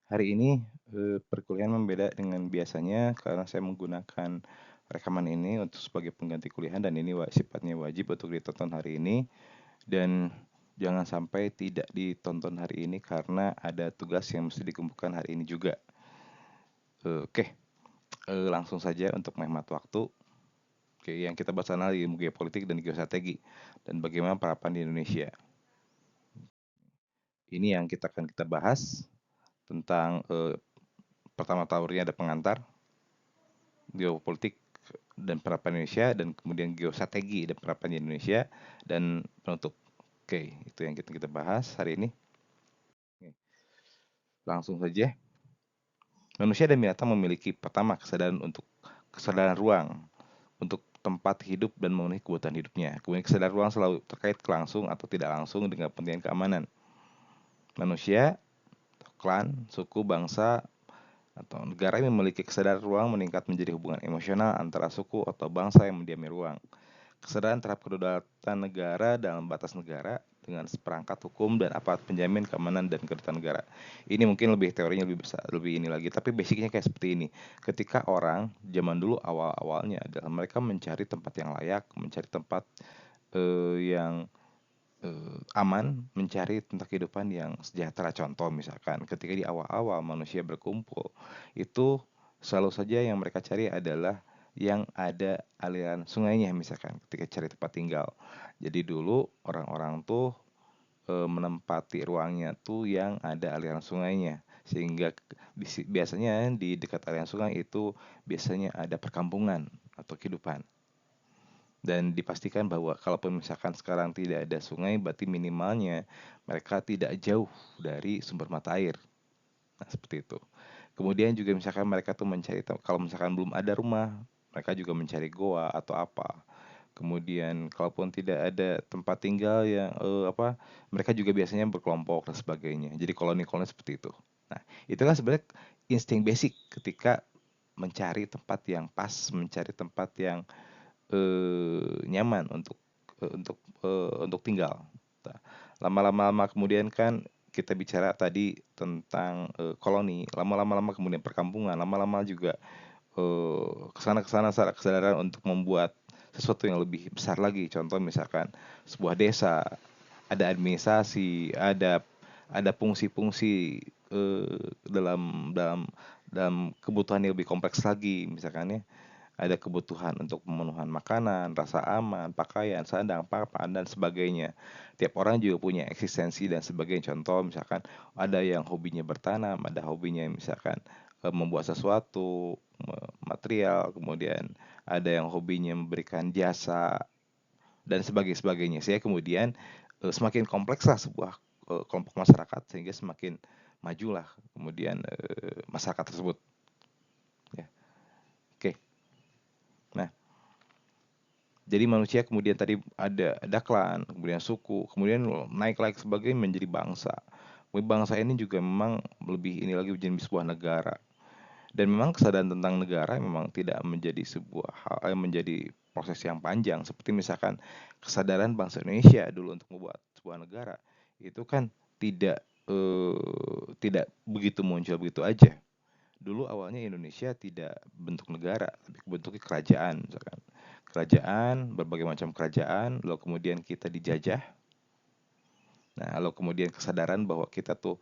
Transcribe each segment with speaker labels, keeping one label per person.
Speaker 1: Hari ini, perkuliahan membeda dengan biasanya karena saya menggunakan rekaman ini untuk sebagai pengganti kuliah dan ini sifatnya wajib untuk ditonton hari ini dan jangan sampai tidak ditonton hari ini karena ada tugas yang mesti dikumpulkan hari ini juga. Oke, langsung saja untuk menghemat waktu. Oke, yang kita bahas adalah ilmu geopolitik dan geostrategi dan bagaimana penerapan di Indonesia. Ini yang kita bahas tentang, pertama tahunnya ada pengantar, geopolitik dan penerapan Indonesia, dan kemudian geostrategi dan penerapan di Indonesia, dan penutup. Oke, itu yang kita bahas hari ini. Langsung saja. Manusia dan binatang memiliki pertama kesadaran ruang untuk tempat hidup dan memenuhi kebutuhan hidupnya. Kemudian kesadaran ruang selalu terkait langsung atau tidak langsung dengan kepentingan keamanan. Manusia, klan, suku, bangsa, atau negara yang memiliki kesadaran ruang meningkat menjadi hubungan emosional antara suku atau bangsa yang mendiami ruang. Kesadaran terhadap kedaulatan negara dalam batas negara dengan seperangkat hukum dan aparat penjamin keamanan dan kedaulatan negara. Ini mungkin lebih teorinya lebih besar, lebih ini lagi, tapi basicnya kayak seperti ini. Ketika orang zaman dulu awal-awalnya adalah mereka mencari tempat yang layak, mencari tempat yang aman, mencari tentang kehidupan yang sejahtera. Contoh misalkan ketika di awal-awal manusia berkumpul, itu selalu saja yang mereka cari adalah yang ada aliran sungainya misalkan ketika cari tempat tinggal. Jadi dulu orang-orang tuh menempati ruangnya tuh yang ada aliran sungainya, sehingga biasanya di dekat aliran sungai itu biasanya ada perkampungan atau kehidupan. Dan dipastikan bahwa kalaupun misalkan sekarang tidak ada sungai, berarti minimalnya mereka tidak jauh dari sumber mata air. Nah, seperti itu. Kemudian juga misalkan mereka tuh mencari, kalau misalkan belum ada rumah, mereka juga mencari goa atau apa. Kemudian kalaupun tidak ada tempat tinggal yang mereka juga biasanya berkelompok dan sebagainya. Jadi koloni-koloni seperti itu. Nah, itu kan sebenarnya insting basic ketika mencari tempat yang pas, mencari tempat yang nyaman untuk tinggal. Nah, lama-lama kemudian kan kita bicara tadi tentang koloni, lama-lama kemudian perkampungan, lama-lama juga kesana kesadaran untuk membuat sesuatu yang lebih besar lagi. Contoh misalkan sebuah desa, ada administrasi, ada fungsi-fungsi dalam dalam dalam kebutuhan yang lebih kompleks lagi, misalkan ya ada kebutuhan untuk pemenuhan makanan, rasa aman, pakaian, sandang, papan, dan sebagainya. Tiap orang juga punya eksistensi dan sebagainya. Contoh misalkan ada yang hobinya bertanam, ada hobinya misalkan membuat sesuatu, material, kemudian ada yang hobinya memberikan jasa, dan sebagainya. Saya kemudian semakin komplekslah sebuah kelompok masyarakat sehingga semakin majulah kemudian masyarakat tersebut. Ya. Oke. Nah, jadi manusia kemudian tadi ada klan, kemudian suku, kemudian naik sebagai menjadi bangsa. Bangsa ini juga memang lebih ini lagi menjadi sebuah negara. Dan memang kesadaran tentang negara memang tidak menjadi sebuah hal yang menjadi proses yang panjang. Seperti misalkan kesadaran bangsa Indonesia dulu untuk membuat sebuah negara itu kan tidak begitu muncul begitu aja. Dulu awalnya Indonesia tidak bentuk negara, tapi bentuknya kerajaan misalkan. Kerajaan, berbagai macam kerajaan, lalu kemudian kita dijajah. Nah, lalu kemudian kesadaran bahwa kita tuh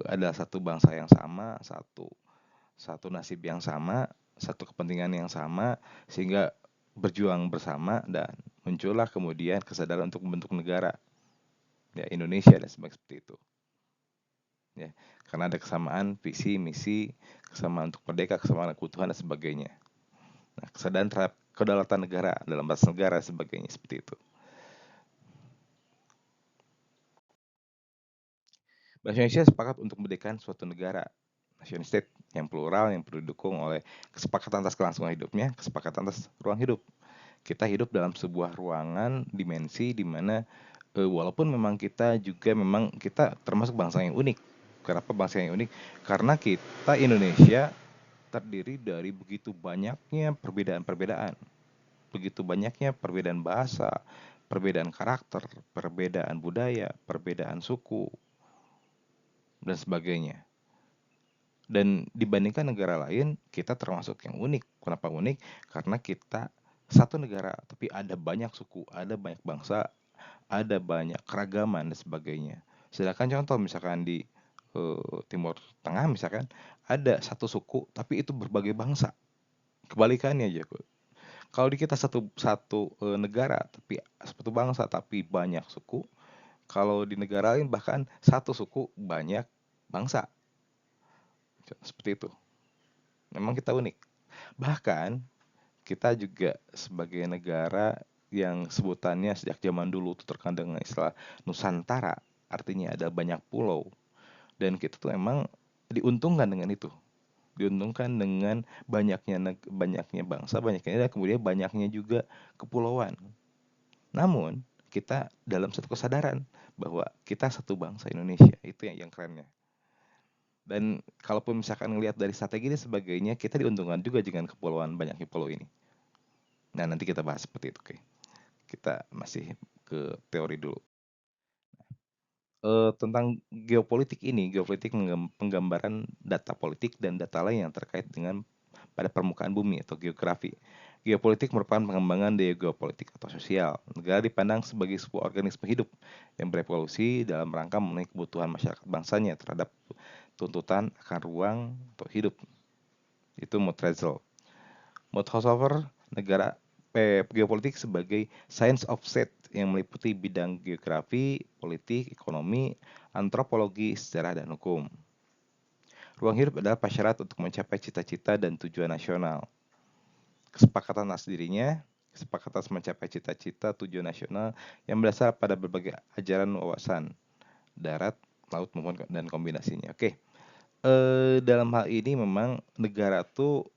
Speaker 1: adalah satu bangsa yang sama, satu nasib yang sama, satu kepentingan yang sama, sehingga berjuang bersama dan muncullah kemudian kesadaran untuk membentuk negara, ya Indonesia dan sebagainya seperti itu. Ya, karena ada kesamaan visi, misi, kesamaan untuk merdeka, kesamaan kebutuhan dan sebagainya. Nah, kesadaran terhadap kedaulatan negara dalam bahasa negara dan sebagainya seperti itu. Bangsa Indonesia sepakat untuk mendirikan suatu negara national state yang plural yang perlu didukung oleh kesepakatan atas kelangsungan hidupnya, kesepakatan atas ruang hidup. Kita hidup dalam sebuah ruangan dimensi di mana walaupun memang kita termasuk bangsa yang unik. Kenapa bangsa yang unik? Karena kita Indonesia terdiri dari begitu banyaknya perbedaan-perbedaan. Begitu banyaknya perbedaan bahasa, perbedaan karakter, perbedaan budaya, perbedaan suku, dan sebagainya. Dan dibandingkan negara lain, kita termasuk yang unik. Kenapa unik? Karena kita satu negara, tapi ada banyak suku, ada banyak bangsa, ada banyak keragaman dan sebagainya. Sedangkan contoh misalkan di Timur Tengah misalkan ada satu suku, tapi itu berbagai bangsa. Kebalikannya aja. Kalau di kita satu satu negara, tapi satu bangsa, tapi banyak suku. Kalau di negara lain bahkan satu suku banyak bangsa. Seperti itu. Memang kita unik. Bahkan kita juga sebagai negara yang sebutannya sejak zaman dulu tuh terkenal dengan istilah Nusantara, artinya ada banyak pulau. Dan kita tuh emang diuntungkan dengan itu. Diuntungkan dengan banyaknya bangsa, banyaknya dan kemudian banyaknya juga kepulauan. Namun, kita dalam satu kesadaran bahwa kita satu bangsa Indonesia, itu yang kerennya. Dan kalaupun misalkan ngelihat dari strategi dan sebagainya, kita diuntungkan juga dengan kepulauan banyaknya pulau ini. Nah, nanti kita bahas seperti itu, oke. Kita masih ke teori dulu. Tentang geopolitik ini, geopolitik penggambaran data politik dan data lain yang terkait dengan pada permukaan bumi atau geografi. Geopolitik merupakan pengembangan daya geopolitik atau sosial. Negara dipandang sebagai sebuah organisme hidup yang berevolusi dalam rangka memenuhi kebutuhan masyarakat bangsanya terhadap tuntutan akan ruang untuk hidup. Itu Montrezel. Monthofer, negara geopolitik sebagai science of state yang meliputi bidang geografi, politik, ekonomi, antropologi, sejarah, dan hukum. Ruang hidup adalah prasyarat untuk mencapai cita-cita dan tujuan nasional. Kesepakatan atas dirinya, kesepakatan mencapai cita-cita tujuan nasional yang berdasar pada berbagai ajaran wawasan, darat, laut, maupun dan kombinasinya. Oke, dalam hal ini memang negara tuh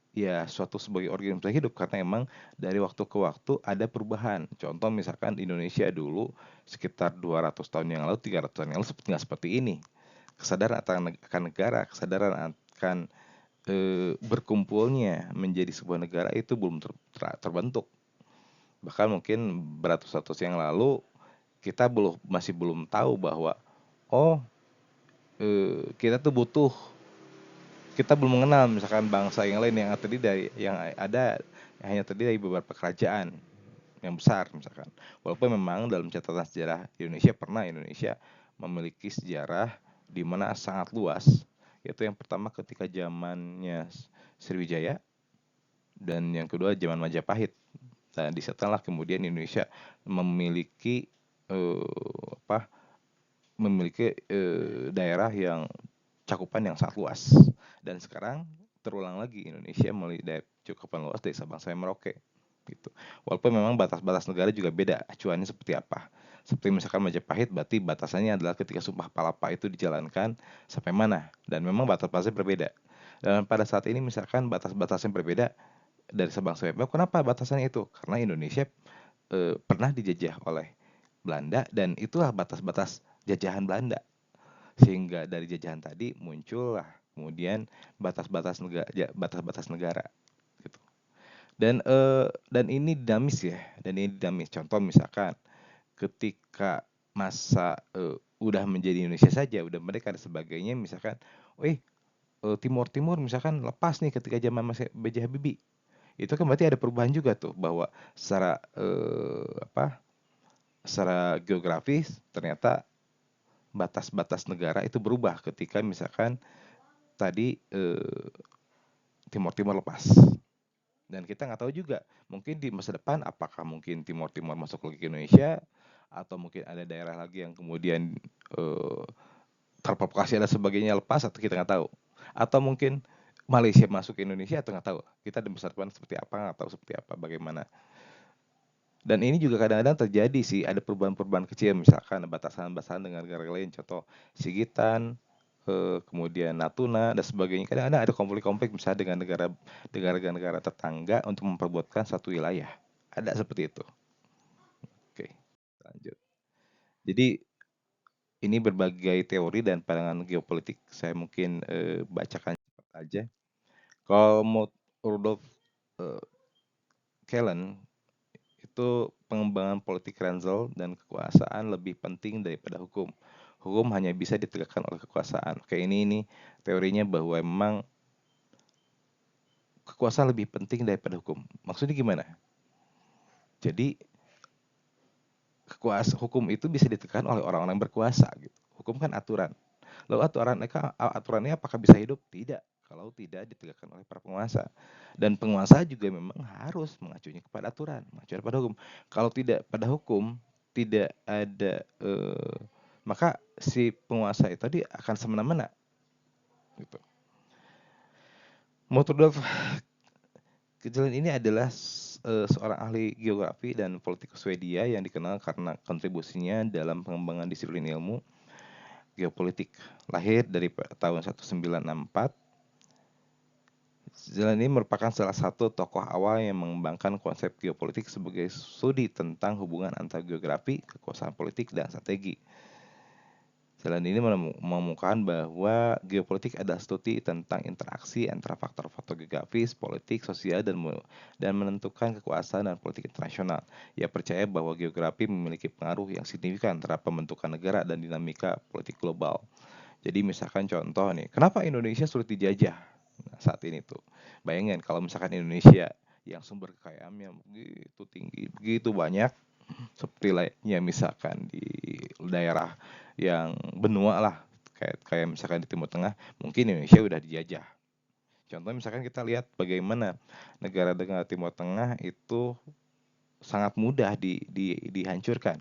Speaker 1: ya suatu sebagai organisme hidup karena emang dari waktu ke waktu ada perubahan. Contoh misalkan Indonesia dulu sekitar 200 tahun yang lalu, 300 tahun yang lalu nggak seperti ini. Kesadaran akan negara, kesadaran akan berkumpulnya menjadi sebuah negara itu belum terbentuk. Bahkan mungkin beratus-ratus yang lalu kita masih belum tahu bahwa oh kita tuh kita belum mengenal misalkan bangsa yang lain yang terdiri dari yang ada hanya terdiri dari beberapa kerajaan yang besar misalkan. Walaupun memang dalam catatan sejarah Indonesia memiliki sejarah di mana sangat luas. Yaitu yang pertama ketika zamannya Sriwijaya dan yang kedua zaman Majapahit. Nah, di setelah kemudian Indonesia memiliki apa? Memiliki daerah yang cakupan yang sangat luas. Dan sekarang terulang lagi Indonesia memiliki cakupan luas dari Sabang sampai Merauke gitu. Walaupun memang batas-batas negara juga beda, acuannya seperti apa. Seperti misalkan Majapahit berarti batasannya adalah ketika Sumpah Palapa itu dijalankan sampai mana dan memang batas-batasnya berbeda. Dan pada saat ini misalkan batas-batasnya berbeda dari Sabang sampai Merauke. Kenapa batasannya itu? Karena Indonesia pernah dijajah oleh Belanda dan itulah batas-batas jajahan Belanda. Sehingga dari jajahan tadi muncullah kemudian batas-batas negara gitu. Dan ini dinamis ya, dan ini dinamis. Contoh misalkan ketika masa udah menjadi Indonesia saja, udah mereka dan sebagainya, misalkan, Timur Timur misalkan lepas nih ketika zaman masih B.J. Habibie. Itu kan berarti ada perubahan juga tuh bahwa secara secara geografis ternyata batas-batas negara itu berubah ketika misalkan tadi Timur Timur lepas. Dan kita nggak tahu juga, mungkin di masa depan apakah mungkin Timur Timur masuk lagi ke Indonesia atau mungkin ada daerah lagi yang kemudian terprovokasi dan sebagainya lepas atau kita nggak tahu. Atau mungkin Malaysia masuk ke Indonesia atau nggak tahu. Kita di masa depan seperti apa nggak tahu seperti apa bagaimana. Dan ini juga kadang-kadang terjadi sih, ada perubahan-perubahan kecil, misalkan batasan-batasan dengan negara lain, contoh Sigitan, kemudian Natuna dan sebagainya. Kadang-kadang ada konflik-konflik misalnya dengan negara-negara tetangga untuk memperebutkan satu wilayah. Ada seperti itu. Oke, lanjut. Jadi ini berbagai teori dan pandangan geopolitik saya mungkin bacakan cepat aja. Kalau Rudolf eh, Kellen itu pengembangan politik Renzel dan kekuasaan lebih penting daripada hukum. Hukum hanya bisa ditegakkan oleh kekuasaan. Oke, ini teorinya bahwa memang kekuasaan lebih penting daripada hukum. Maksudnya gimana? Jadi hukum itu bisa ditegakkan oleh orang-orang yang berkuasa gitu. Hukum kan aturan. Lalu aturannya apakah bisa hidup? Tidak. Kalau tidak ditegakkan oleh para penguasa. Dan penguasa juga memang harus mengacunya kepada aturan, mengacu pada hukum. Kalau tidak pada hukum, tidak ada maka si penguasa itu tadi akan semena-mena gitu. Motordorf Kjellén ini adalah seorang ahli geografi dan politikus Swedia yang dikenal karena kontribusinya dalam pengembangan disiplin ilmu geopolitik. Lahir dari tahun 1964, Kjellén ini merupakan salah satu tokoh awal yang mengembangkan konsep geopolitik sebagai studi tentang hubungan antara geografi, kekuasaan politik, dan strategi. Kjellén ini menemukan bahwa geopolitik adalah studi tentang interaksi antara faktor-faktor geografis, politik, sosial, dan menentukan kekuasaan dan politik internasional. Ia percaya bahwa geografi memiliki pengaruh yang signifikan terhadap pembentukan negara dan dinamika politik global. Jadi misalkan contoh nih, kenapa Indonesia sulit dijajah saat ini tuh? Bayangin kalau misalkan Indonesia yang sumber kekayaannya begitu tinggi, begitu banyak, seperti lainnya misalkan di daerah yang benua lah, kayak misalkan di Timur Tengah, mungkin Indonesia udah dijajah. Contoh misalkan kita lihat bagaimana negara-negara Timur Tengah itu sangat mudah dihancurkan.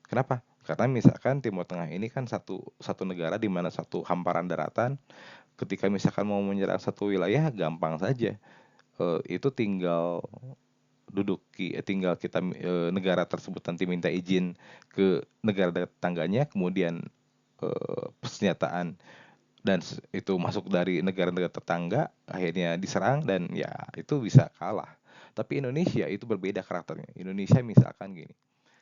Speaker 1: Kenapa? Karena misalkan Timur Tengah ini kan satu negara di mana satu hamparan daratan, ketika misalkan mau menyerang satu wilayah gampang saja. Itu tinggal tinggal kita negara tersebut nanti minta izin ke negara tetangganya, kemudian persenjataan dan itu masuk dari negara-negara tetangga, akhirnya diserang dan ya itu bisa kalah. Tapi Indonesia itu berbeda karakternya. Indonesia misalkan gini,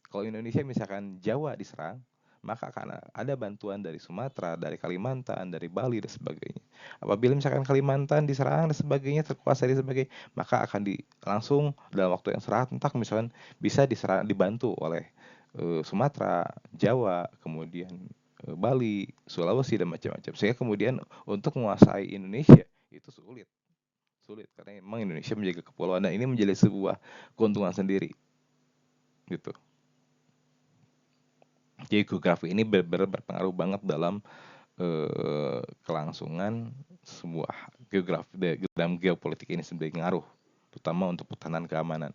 Speaker 1: kalau Indonesia misalkan Jawa diserang, maka akan ada bantuan dari Sumatera, dari Kalimantan, dari Bali dan sebagainya. Apabila misalkan Kalimantan diserang dan sebagainya, terkuasai dan sebagainya, maka akan langsung dalam waktu yang serentak misalkan bisa dibantu oleh Sumatera, Jawa, kemudian Bali, Sulawesi dan macam-macam. Sehingga kemudian untuk menguasai Indonesia itu sulit karena memang Indonesia menjaga kepulauan dan ini menjadi sebuah keuntungan sendiri gitu. Jadi geografi ini berpengaruh banget dalam kelangsungan sebuah geografi dalam geopolitik ini sendiri ngaruh, terutama untuk pertahanan keamanan.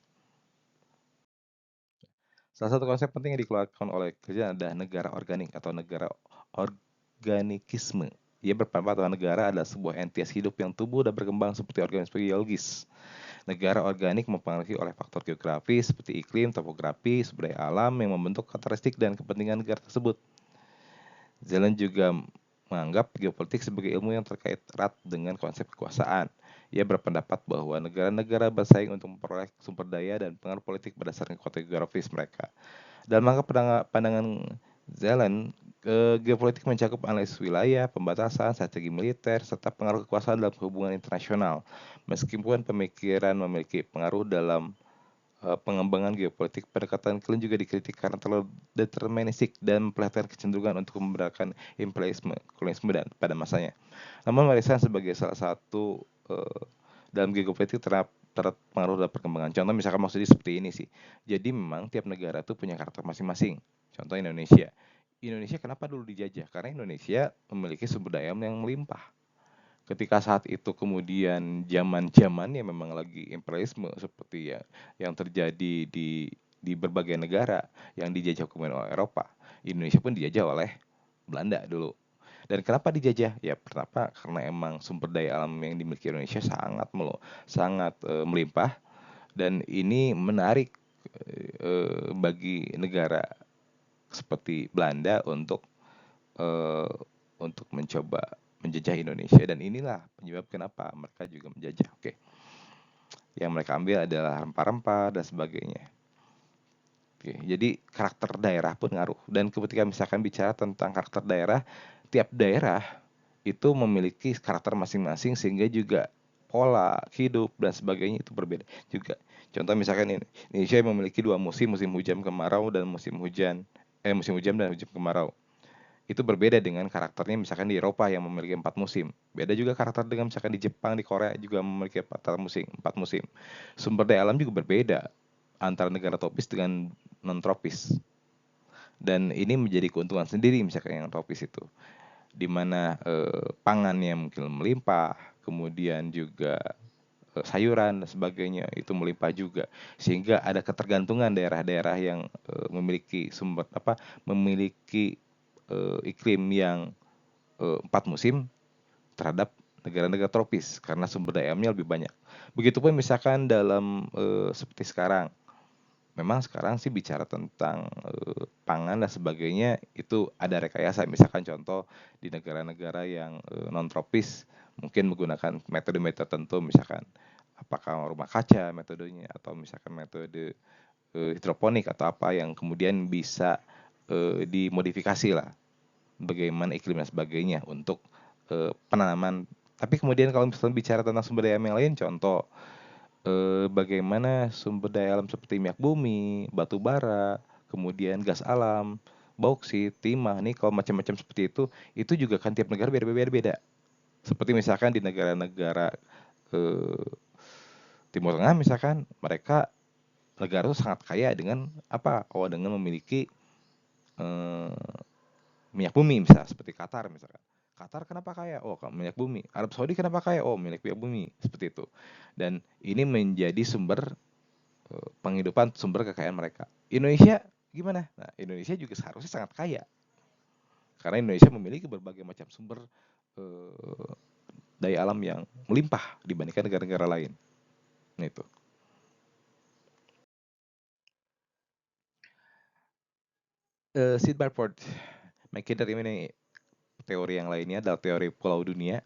Speaker 1: Salah satu konsep penting yang dikeluarkan oleh Kjellén adalah negara organik atau negara organikisme. Ia berpendapat bahwa negara adalah sebuah entitas hidup yang tumbuh dan berkembang seperti organisme biologis. Negara organik mempengaruhi oleh faktor geografi seperti iklim, topografi, sumber daya alam yang membentuk karakteristik dan kepentingan negara tersebut. Kjellén juga menganggap geopolitik sebagai ilmu yang terkait erat dengan konsep kekuasaan. Ia berpendapat bahwa negara-negara bersaing untuk memperoleh sumber daya dan pengaruh politik berdasarkan kota geografis mereka. Dalam pandangan Kjellén, geopolitik mencakup analisis wilayah, pembatasan, strategi militer, serta pengaruh kekuasaan dalam hubungan internasional. Meskipun pemikiran memiliki pengaruh dalam pengembangan geopolitik, pendekatan Kjellén juga dikritik karena terlalu deterministik dan memperlihatkan kecenderungan untuk membenarkan imperialisme, kolonialisme dan pada masanya. Namun warisan sebagai salah satu dalam geopolitik terpengaruh dalam perkembangan. Contoh misalkan maksudnya seperti ini sih. Jadi memang tiap negara tuh punya karakter masing-masing. Contoh Indonesia. Indonesia kenapa dulu dijajah? Karena Indonesia memiliki sumber daya yang melimpah. Ketika saat itu kemudian zaman yang memang lagi imperialisme seperti ya yang terjadi di berbagai negara yang dijajah hukuman oleh Eropa. Indonesia pun dijajah oleh Belanda dulu. Dan kenapa dijajah? Ya kenapa? Karena emang sumber daya alam yang dimiliki Indonesia sangat melimpah dan ini menarik bagi negara seperti Belanda untuk mencoba menjajah Indonesia dan inilah penyebab kenapa mereka juga menjajah. Oke. Yang mereka ambil adalah rempah-rempah dan sebagainya. Oke, jadi karakter daerah pun ngaruh. Dan ketika misalkan bicara tentang karakter daerah, tiap daerah itu memiliki karakter masing-masing sehingga juga pola hidup dan sebagainya itu berbeda juga. Contoh misalkan ini, Indonesia memiliki dua musim hujan kemarau dan musim hujan musim hujan dan musim kemarau. Itu berbeda dengan karakternya misalkan di Eropa yang memiliki 4 musim. Beda juga karakter dengan misalkan di Jepang, di Korea juga memiliki 4 musim. Sumber daya alam juga berbeda antara negara tropis dengan non tropis. Dan ini menjadi keuntungan sendiri misalkan yang tropis itu, di mana pangannya mungkin melimpah, kemudian juga sayuran dan sebagainya itu melimpah juga, sehingga ada ketergantungan daerah-daerah yang memiliki iklim yang 4 musim terhadap negara-negara tropis karena sumber daya alamnya lebih banyak. Begitupun misalkan dalam seperti sekarang, memang sekarang sih bicara tentang pangan dan sebagainya itu ada rekayasa. Misalkan contoh di negara-negara yang non tropis mungkin menggunakan metode-metode tertentu, misalkan apakah rumah kaca metodenya atau misalkan metode hidroponik atau apa yang kemudian bisa dimodifikasi lah bagaimana iklim dan sebagainya untuk penanaman. Tapi kemudian kalau misalnya bicara tentang sumber daya yang lain, contoh bagaimana sumber daya alam seperti minyak bumi, batu bara, kemudian gas alam, bauksit, timah, nikel, macam-macam seperti itu juga kan tiap negara beda-beda. Seperti misalkan di negara-negara eh, Timur Tengah misalkan, mereka negara itu sangat kaya dengan apa? Oh, dengan memiliki eh, minyak bumi misalnya seperti Qatar misalkan. Qatar kenapa kaya? Oh, minyak bumi. Arab Saudi kenapa kaya? Oh, milik minyak bumi seperti itu. Dan ini menjadi sumber penghidupan, sumber kekayaan mereka. Indonesia gimana? Nah, Indonesia juga seharusnya sangat kaya karena Indonesia memiliki berbagai macam sumber eh, daya alam yang melimpah dibandingkan negara-negara lain. Nah, itu. Sid Barford McKinnon ini teori yang lainnya adalah teori pulau dunia.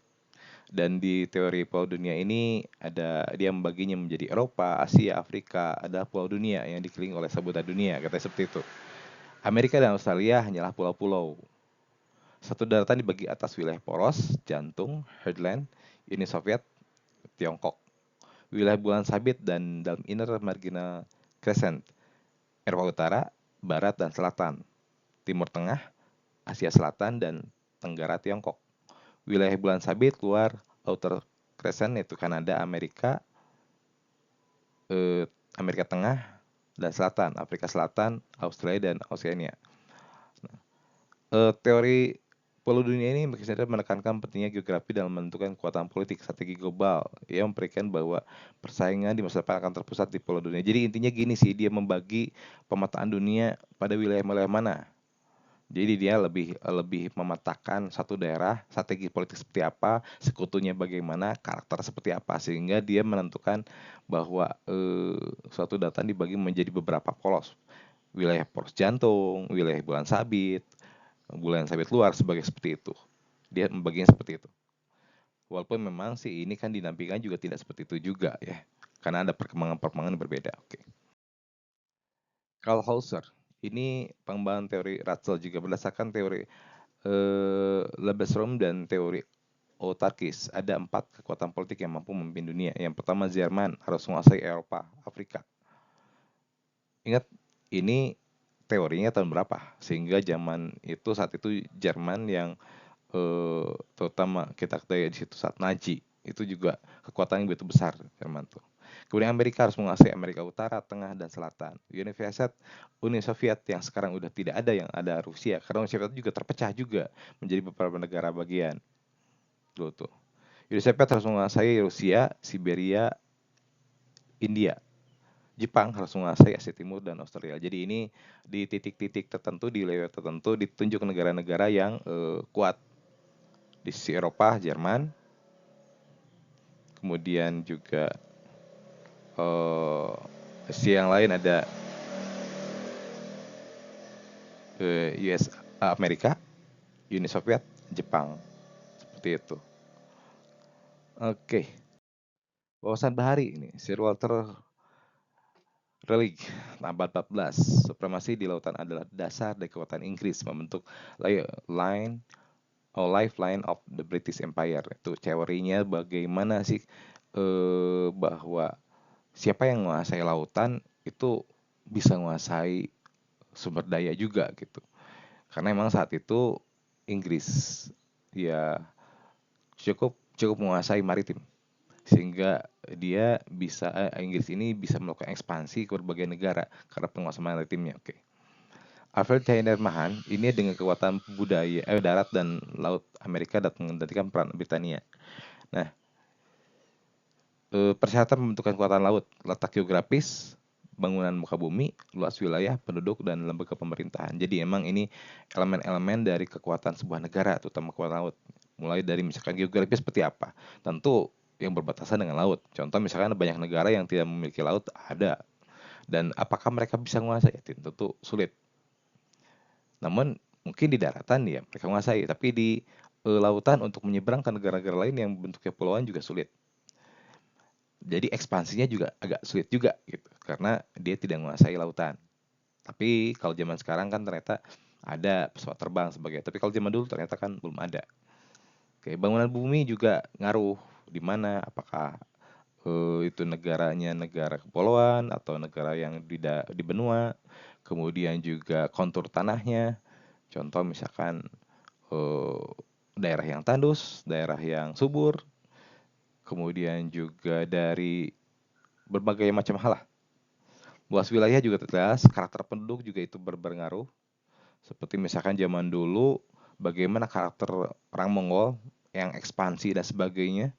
Speaker 1: Dan di teori pulau dunia ini ada dia membaginya menjadi Eropa, Asia, Afrika, ada pulau dunia yang dikelilingi oleh samudra dunia, katanya seperti itu. Amerika dan Australia hanyalah pulau-pulau. Satu daratan dibagi atas wilayah poros, jantung, heartland, Uni Soviet, Tiongkok. Wilayah bulan sabit dan dalam inner marginal crescent, Eropa Utara, Barat dan Selatan, Timur Tengah, Asia Selatan dan Tenggara Tiongkok. Wilayah bulan sabit luar outer crescent yaitu Kanada, Amerika, Amerika Tengah dan Selatan, Afrika Selatan, Australia dan Oceania. Teori pulau dunia ini menekankan pentingnya geografi dalam menentukan kekuatan politik strategi global. Ia memberikan bahwa persaingan di masa depan akan terpusat di pulau dunia. Jadi intinya gini sih, dia membagi pemetaan dunia pada wilayah-wilayah mana. Jadi dia lebih lebih memetakan satu daerah, strategi politik seperti apa, sekutunya bagaimana, karakter seperti apa, sehingga dia menentukan bahwa suatu data dibagi menjadi beberapa polos. Wilayah poros jantung, wilayah bulan sabit luar sebagai seperti itu. Dia membaginya seperti itu. Walaupun memang sih ini kan dinampilkan juga tidak seperti itu juga ya. Karena ada perkembangan-perkembangan berbeda. Oke. Karl Hauser. Ini pengembangan teori Ratzel juga berdasarkan teori Lebensraum dan teori autarkis. Ada 4 kekuatan politik yang mampu memimpin dunia. Yang pertama Jerman harus menguasai Eropa, Afrika. Ingat, ini teorinya tahun berapa? Sehingga zaman itu saat itu Jerman yang terutama kita ketahui di situ saat Nazi itu juga kekuatan yang begitu besar Jerman tuh. Kemudian Amerika harus menguasai Amerika Utara, Tengah dan Selatan. Uni Soviet yang sekarang udah tidak ada, yang ada Rusia. Karena Uni Soviet juga terpecah juga menjadi beberapa negara bagian. Tuh. Uni Soviet harus menguasai Rusia, Siberia, India. Jepang harus menguasai Asia Timur dan Australia. Jadi ini di titik-titik tertentu, di wilayah tertentu ditunjuk negara-negara yang kuat. Di sisi Eropa, Jerman, kemudian juga sisi yang lain ada US, Amerika, Uni Soviet, Jepang, seperti itu. Oke, wawasan bahari ini, Sir Walter Raleigh, abad 14, supremasi di lautan adalah dasar dari kekuatan Inggris membentuk line lifeline of the British Empire. Itu teorinya bagaimana sih bahwa siapa yang menguasai lautan itu bisa menguasai sumber daya juga gitu. Karena emang saat itu Inggris ya cukup cukup menguasai maritim, sehingga Inggris ini bisa melakukan ekspansi ke berbagai negara karena penguasaan maritimnya. Oke. Alfred Tyler Mahan ini dengan kekuatan darat dan laut Amerika datang menggantikan peran Britania. Nah, persyaratan pembentukan kekuatan laut, letak geografis, bangunan muka bumi, luas wilayah, penduduk, dan lembaga pemerintahan. Jadi emang ini elemen-elemen dari kekuatan sebuah negara, terutama kekuatan laut. Mulai dari misalkan geografis seperti apa. Tentu yang berbatasan dengan laut. Contoh misalkan banyak negara yang tidak memiliki laut, ada. Dan apakah mereka bisa menguasai? Tentu sulit. Namun mungkin di daratan ya mereka menguasai, tapi di lautan untuk menyeberang ke negara-negara lain yang bentuknya pulauan juga sulit. Jadi ekspansinya juga agak sulit juga gitu karena dia tidak menguasai lautan. Tapi kalau zaman sekarang kan ternyata ada pesawat terbang sebagai. Tapi kalau zaman dulu ternyata kan belum ada. Oke, bangunan bumi juga ngaruh di mana apakah itu negaranya negara kepulauan atau negara yang di benua. Kemudian juga kontur tanahnya. Contoh misalkan daerah yang tandus, daerah yang subur, kemudian juga dari berbagai macam hal lah. Luas wilayah juga jelas, karakter penduduk juga itu berpengaruh. Seperti misalkan zaman dulu, bagaimana karakter orang Mongol yang ekspansi dan sebagainya,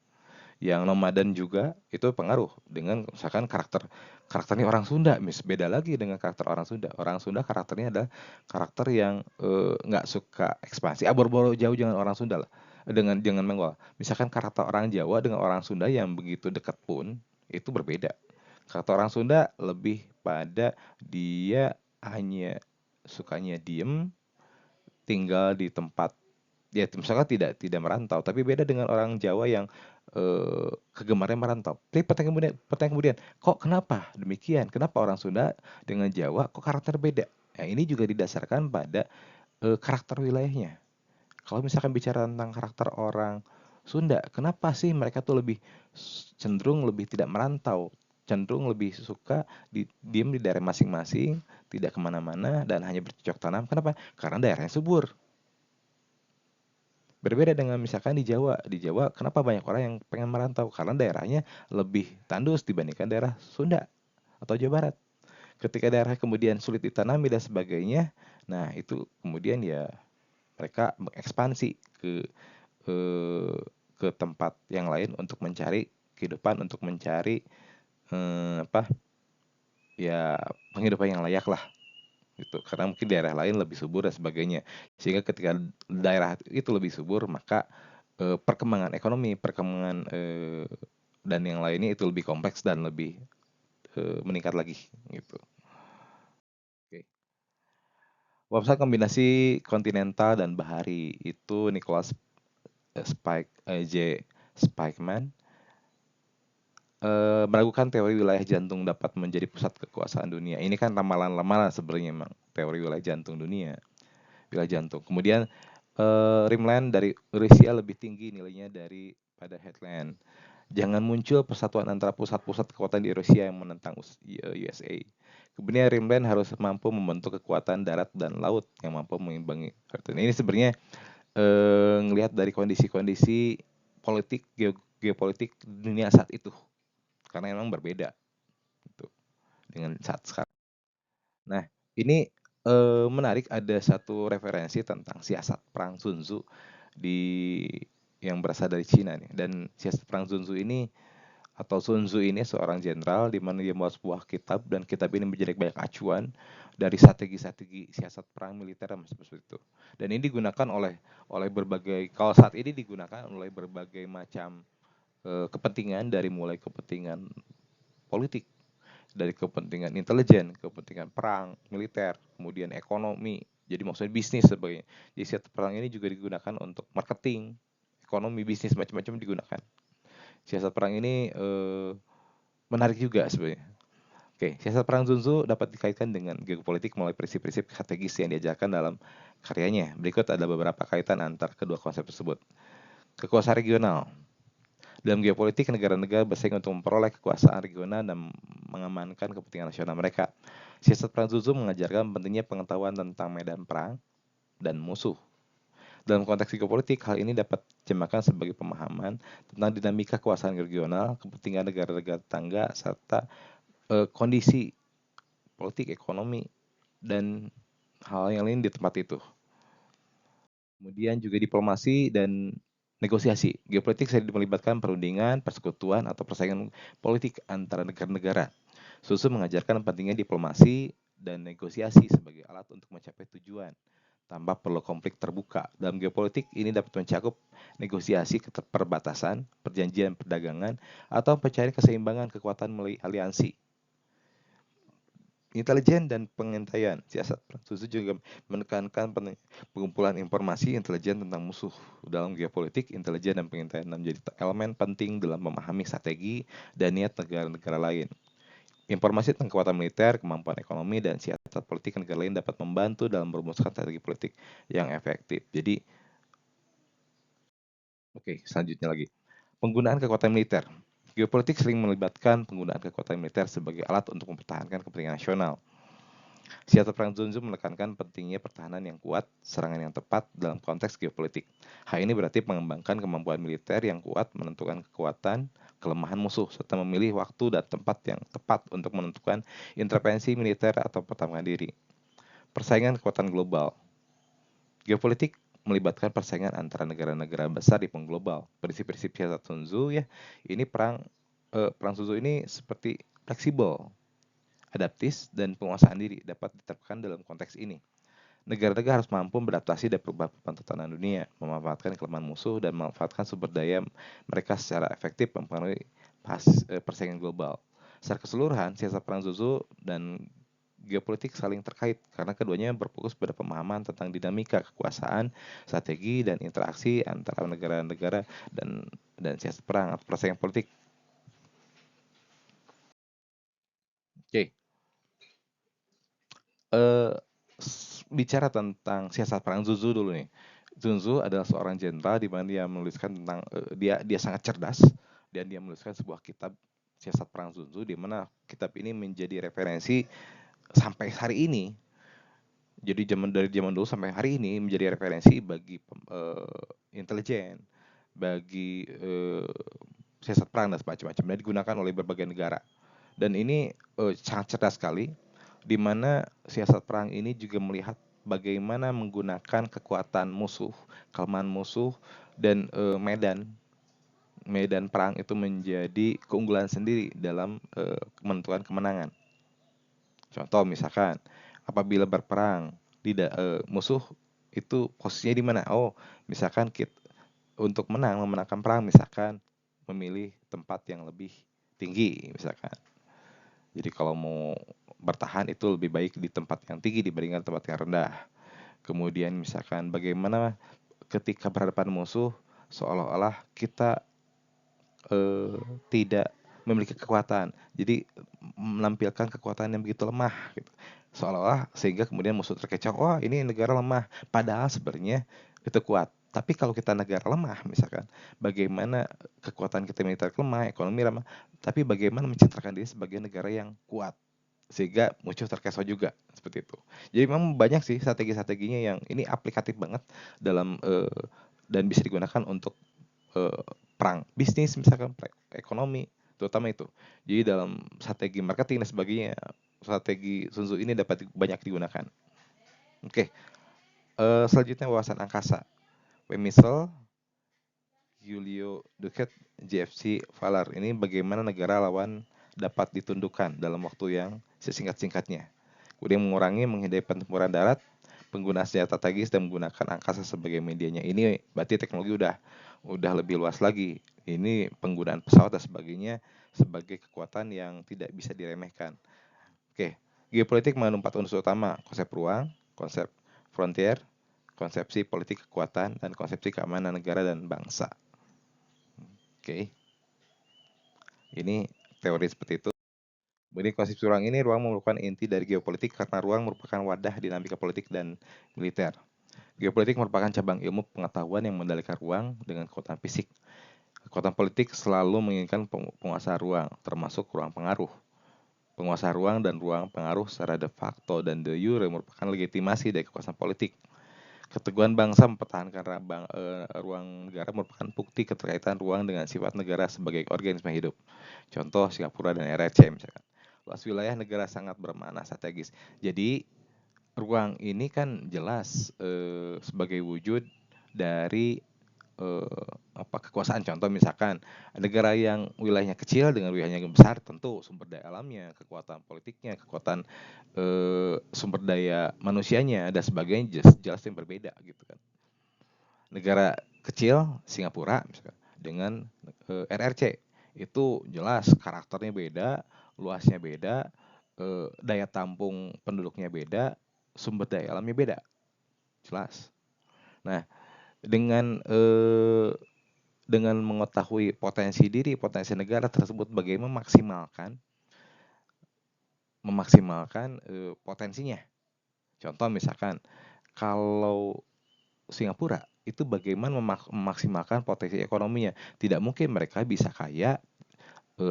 Speaker 1: yang nomaden juga itu pengaruh dengan misalkan karakternya orang Sunda, beda lagi dengan karakter orang Sunda. Orang Sunda karakternya adalah karakter yang nggak suka ekspansi. Boro-boro jauh jangan orang Sunda lah, dengan Mongol. Misalkan karakter orang Jawa dengan orang Sunda yang begitu dekat pun itu berbeda. Karakter orang Sunda lebih pada dia hanya sukanya diem, tinggal di tempat ya misalkan tidak merantau, tapi beda dengan orang Jawa yang kegemarnya merantau. Tapi pertanyaan kemudian, kok kenapa demikian? Kenapa orang Sunda dengan Jawa kok karakter beda? Nah, ini juga didasarkan pada karakter wilayahnya. Kalau misalkan bicara tentang karakter orang Sunda, kenapa sih mereka tuh cenderung lebih tidak merantau, cenderung lebih suka diem di daerah masing-masing, tidak kemana-mana dan hanya bercocok tanam. Kenapa? Karena daerahnya subur. Berbeda dengan misalkan di Jawa. Di Jawa, kenapa banyak orang yang pengen merantau? Karena daerahnya lebih tandus dibandingkan daerah Sunda atau Jawa Barat. Ketika daerah kemudian sulit ditanami dan sebagainya, nah itu kemudian ya mereka mengekspansi eh, ke tempat yang lain untuk mencari kehidupan, untuk mencari apa ya penghidupan yang layak lah gitu. Karena mungkin daerah lain lebih subur dan sebagainya. Sehingga ketika daerah itu lebih subur, maka perkembangan ekonomi, perkembangan dan yang lainnya itu lebih kompleks dan lebih meningkat lagi gitu. Oke. Website kombinasi kontinental dan bahari itu Nicholas J. Spikeman meragukan teori wilayah jantung dapat menjadi pusat kekuasaan dunia. Ini kan ramalan-ramalan sebenarnya memang teori wilayah jantung dunia, wilayah jantung. Kemudian Rimland dari Rusia lebih tinggi nilainya daripada Headland. Jangan muncul persatuan antara pusat-pusat kekuatan di Rusia yang menentang USA. Kemudian Rimland harus mampu membentuk kekuatan darat dan laut yang mampu mengimbangi. Ini sebenarnya ngelihat dari kondisi-kondisi politik geopolitik dunia saat itu, karena memang berbeda gitu, dengan saat sekarang. Nah, ini menarik, ada satu referensi tentang siasat perang Sun Tzu yang berasal dari Cina nih. Dan siasat perang Sun Tzu ini atau Sun Tzu ini seorang jenderal di mana dia membuat sebuah kitab, dan kitab ini menjadi banyak acuan dari strategi-strategi siasat perang militer seperti itu. Dan ini digunakan oleh berbagai, kalau saat ini digunakan oleh berbagai macam kepentingan, dari mulai kepentingan politik, dari kepentingan intelijen, kepentingan perang, militer, kemudian ekonomi, jadi maksudnya bisnis sebagainya. Jadi siasat perang ini juga digunakan untuk marketing, ekonomi, bisnis, macam-macam digunakan. Siasat perang ini menarik juga sebenarnya. Oke, siasat perang Sun Tzu dapat dikaitkan dengan geopolitik melalui prinsip-prinsip strategis yang diajarkan dalam karyanya. Berikut ada beberapa kaitan antar kedua konsep tersebut. Kekuasaan regional. Dalam geopolitik, negara-negara bersaing untuk memperoleh kekuasaan regional dan mengamankan kepentingan nasional mereka. Siasat perang Sun Tzu mengajarkan pentingnya pengetahuan tentang medan perang dan musuh. Dalam konteks geopolitik, hal ini dapat diterjemahkan sebagai pemahaman tentang dinamika kekuasaan regional, kepentingan negara-negara tetangga, serta kondisi politik, ekonomi, dan hal yang lain di tempat itu. Kemudian juga diplomasi dan negosiasi. Geopolitik sering melibatkan perundingan, persekutuan, atau persaingan politik antara negara-negara. Sun Tzu mengajarkan pentingnya diplomasi dan negosiasi sebagai alat untuk mencapai tujuan tanpa perlu konflik terbuka. Dalam geopolitik, ini dapat mencakup negosiasi perbatasan, perjanjian perdagangan, atau pencarian keseimbangan kekuatan melalui aliansi. Intelijen dan pengintaian. Siasat perang Sun Tzu juga menekankan pengumpulan informasi intelijen tentang musuh. Dalam geopolitik, intelijen dan pengintaian menjadi elemen penting dalam memahami strategi dan niat negara-negara lain. Informasi tentang kekuatan militer, kemampuan ekonomi, dan siasat politik negara lain dapat membantu dalam merumuskan strategi politik yang efektif. Jadi, selanjutnya lagi. Penggunaan kekuatan militer. Geopolitik sering melibatkan penggunaan kekuatan militer sebagai alat untuk mempertahankan kepentingan nasional. Siasat perang Sun Tzu menekankan pentingnya pertahanan yang kuat, serangan yang tepat dalam konteks geopolitik. Hal ini berarti mengembangkan kemampuan militer yang kuat, menentukan kekuatan, kelemahan musuh, serta memilih waktu dan tempat yang tepat untuk menentukan intervensi militer atau pertahanan diri. Persaingan kekuatan global. Geopolitik melibatkan persaingan antara negara-negara besar di panggung global. Prinsip-prinsip siasat Sun Tzu ini perang Sun Tzu ini seperti fleksibel, adaptif, dan penguasaan diri dapat diterapkan dalam konteks ini. Negara-negara harus mampu beradaptasi dan perubahan tatanan dunia, memanfaatkan kelemahan musuh, dan memanfaatkan sumber daya mereka secara efektif mempengaruhi persaingan global. Secara keseluruhan, siasat perang Sun Tzu dan geopolitik saling terkait karena keduanya berfokus pada pemahaman tentang dinamika kekuasaan, strategi, dan interaksi antara negara-negara dan siasat perang atau persaingan politik. Oke. Bicara tentang siasat perang Sun Tzu dulu nih. Sun Tzu adalah seorang jenderal di mana dia menuliskan tentang dia sangat cerdas dan dia menuliskan sebuah kitab siasat perang Sun Tzu di mana kitab ini menjadi referensi sampai hari ini. Jadi dari zaman dulu sampai hari ini menjadi referensi bagi intelijen, bagi siasat perang dan semacam-macam, dan digunakan oleh berbagai negara. Dan ini sangat cerdas sekali, di mana siasat perang ini juga melihat bagaimana menggunakan kekuatan musuh, kelemahan musuh, dan medan perang itu menjadi keunggulan sendiri dalam menentukan kemenangan. Contoh misalkan, apabila berperang, musuh itu posisinya di mana? Oh, misalkan untuk memenangkan perang, misalkan memilih tempat yang lebih tinggi, misalkan. Jadi kalau mau bertahan itu lebih baik di tempat yang tinggi dibandingkan tempat yang rendah. Kemudian misalkan bagaimana ketika berhadapan musuh, seolah-olah kita tidak memiliki kekuatan. Jadi menampilkan kekuatan yang begitu lemah gitu. Seolah-olah sehingga kemudian musuh terkecoh, wah ini negara lemah. Padahal sebenarnya itu kuat. Tapi kalau kita negara lemah misalkan, bagaimana kekuatan kita militer lemah, ekonomi lemah, tapi bagaimana mencentrakan diri sebagai negara yang kuat sehingga musuh terkecoh juga seperti itu. Jadi memang banyak sih strategi-strateginya yang ini aplikatif banget dalam dan bisa digunakan untuk perang bisnis misalkan, ekonomi, terutama itu. Jadi dalam strategi marketing dan sebagainya, strategi Sun Tzu ini dapat banyak digunakan. Oke, selanjutnya wawasan angkasa. Wemizel, Julio Duquet, JFC Valar. Ini bagaimana negara lawan dapat ditundukkan dalam waktu yang sesingkat-singkatnya. Kemudian menghindari pertempuran darat, penggunaan senjata strategis dan menggunakan angkasa sebagai medianya. Ini berarti teknologi udah lebih luas lagi. Ini penggunaan pesawat dan sebagainya sebagai kekuatan yang tidak bisa diremehkan. Oke, geopolitik mengandung 4 unsur utama: konsep ruang, konsep frontier, konsepsi politik kekuatan, dan konsepsi keamanan negara dan bangsa. Oke, ini teori seperti itu. Jadi konsep ruang merupakan inti dari geopolitik karena ruang merupakan wadah dinamika politik dan militer. Geopolitik merupakan cabang ilmu pengetahuan yang mengendalikan ruang dengan kekuatan fisik. Kekuatan politik selalu menginginkan penguasa ruang, termasuk ruang pengaruh. Penguasa ruang dan ruang pengaruh secara de facto dan de jure merupakan legitimasi dari kekuasaan politik. Keteguhan bangsa mempertahankan ruang negara merupakan bukti keterkaitan ruang dengan sifat negara sebagai organisme hidup. Contoh Singapura dan RRC misalkan. Luas wilayah negara sangat bermakna strategis. Jadi ruang ini kan jelas sebagai wujud dari kekuasaan. Contoh misalkan negara yang wilayahnya kecil dengan wilayahnya yang besar, tentu sumber daya alamnya, kekuatan politiknya, kekuatan sumber daya manusianya dan sebagainya jelas yang berbeda gitu kan. Negara kecil Singapura misalkan dengan RRC itu jelas karakternya beda, luasnya beda, daya tampung penduduknya beda, sumber daya alamnya beda, jelas. Nah, dengan mengetahui potensi diri, potensi negara tersebut, bagaimana memaksimalkan potensinya. Contoh misalkan kalau Singapura itu bagaimana memaksimalkan potensi ekonominya. Tidak mungkin mereka bisa kaya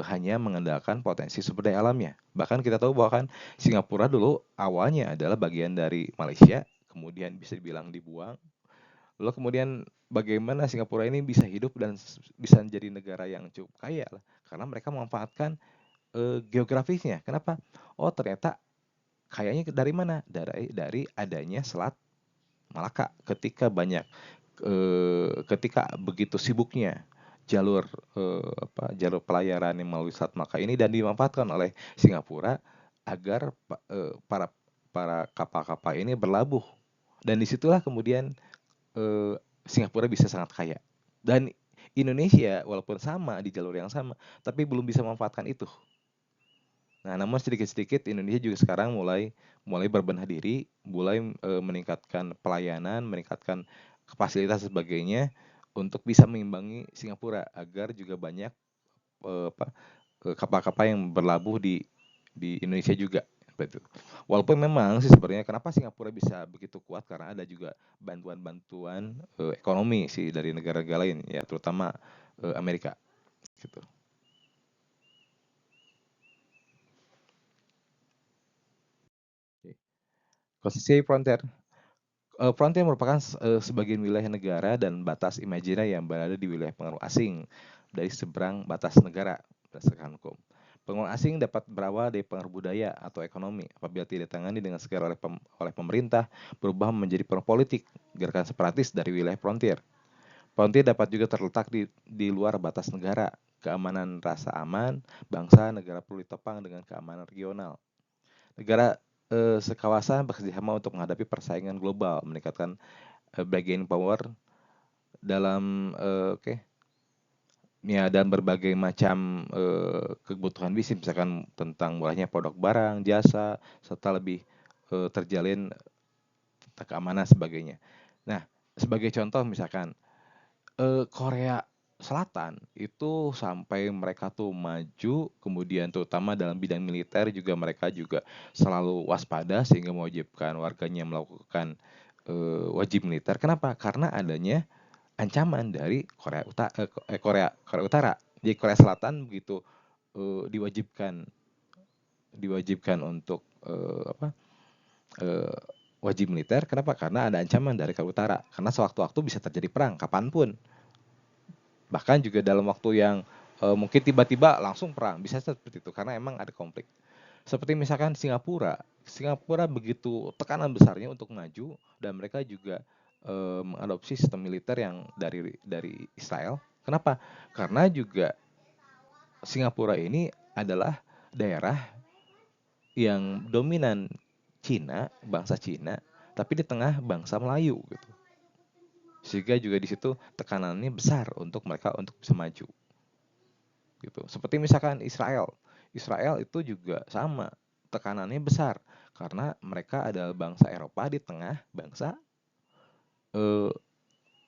Speaker 1: hanya mengandalkan potensi sumber daya alamnya. Bahkan kita tahu bahwa kan Singapura dulu awalnya adalah bagian dari Malaysia, kemudian bisa dibilang dibuang. Lalu kemudian bagaimana Singapura ini bisa hidup dan bisa menjadi negara yang cukup kaya lah. Karena mereka memanfaatkan geografisnya. Kenapa? Oh ternyata kayaknya dari mana? Dari adanya Selat Malaka. Ketika begitu sibuknya jalur jalur pelayaran yang melalui Selat Malaka ini dan dimanfaatkan oleh Singapura agar para kapal-kapal ini berlabuh. Dan disitulah kemudian Singapura bisa sangat kaya. Dan Indonesia walaupun sama di jalur yang sama, tapi belum bisa memanfaatkan itu. Nah, namun sedikit-sedikit Indonesia juga sekarang mulai berbenah diri, mulai meningkatkan pelayanan, meningkatkan fasilitas sebagainya untuk bisa mengimbangi Singapura agar juga banyak kapal-kapal yang berlabuh di Indonesia juga. Betul. Walaupun memang sih sebenarnya kenapa Singapura bisa begitu kuat karena ada juga bantuan-bantuan ekonomi sih dari negara-negara lain ya terutama Amerika gitu. Posisi frontier. Frontier merupakan sebagian wilayah negara dan batas imajiner yang berada di wilayah pengaruh asing dari seberang batas negara berdasarkan hukum. Pengaruh asing dapat berawal dari pengaruh budaya atau ekonomi apabila tidak ditangani dengan segera oleh pemerintah berubah menjadi pengaruh politik, gerakan separatis dari wilayah frontier. Frontier dapat juga terletak di luar batas negara. Keamanan rasa aman, bangsa negara perlu ditopang dengan keamanan regional. Negara sekawasan bekerjasama untuk menghadapi persaingan global, meningkatkan bargaining power dalam ya dan berbagai macam kebutuhan bisnis, misalkan tentang murahnya produk barang, jasa, serta lebih terjalin tentang keamanan sebagainya. Nah, sebagai contoh misalkan Korea Selatan itu sampai mereka tuh maju, kemudian terutama dalam bidang militer juga mereka juga selalu waspada sehingga mewajibkan warganya melakukan wajib militer. Kenapa? Karena adanya ancaman dari Korea Utara. Jadi Korea Selatan begitu diwajibkan untuk eh, wajib militer. Kenapa? Karena ada ancaman dari Korea Utara. Karena sewaktu-waktu bisa terjadi perang kapanpun. Bahkan juga dalam waktu yang mungkin tiba-tiba langsung perang, bisa seperti itu karena emang ada konflik. Seperti misalkan Singapura begitu tekanan besarnya untuk maju dan mereka juga mengadopsi sistem militer yang dari Israel. Kenapa? Karena juga Singapura ini adalah daerah yang dominan Cina, bangsa Cina, tapi di tengah bangsa Melayu gitu. Sehingga juga di situ tekanannya besar untuk mereka untuk bisa maju. Gitu. Seperti misalkan Israel. Israel itu juga sama, tekanannya besar karena mereka adalah bangsa Eropa eh,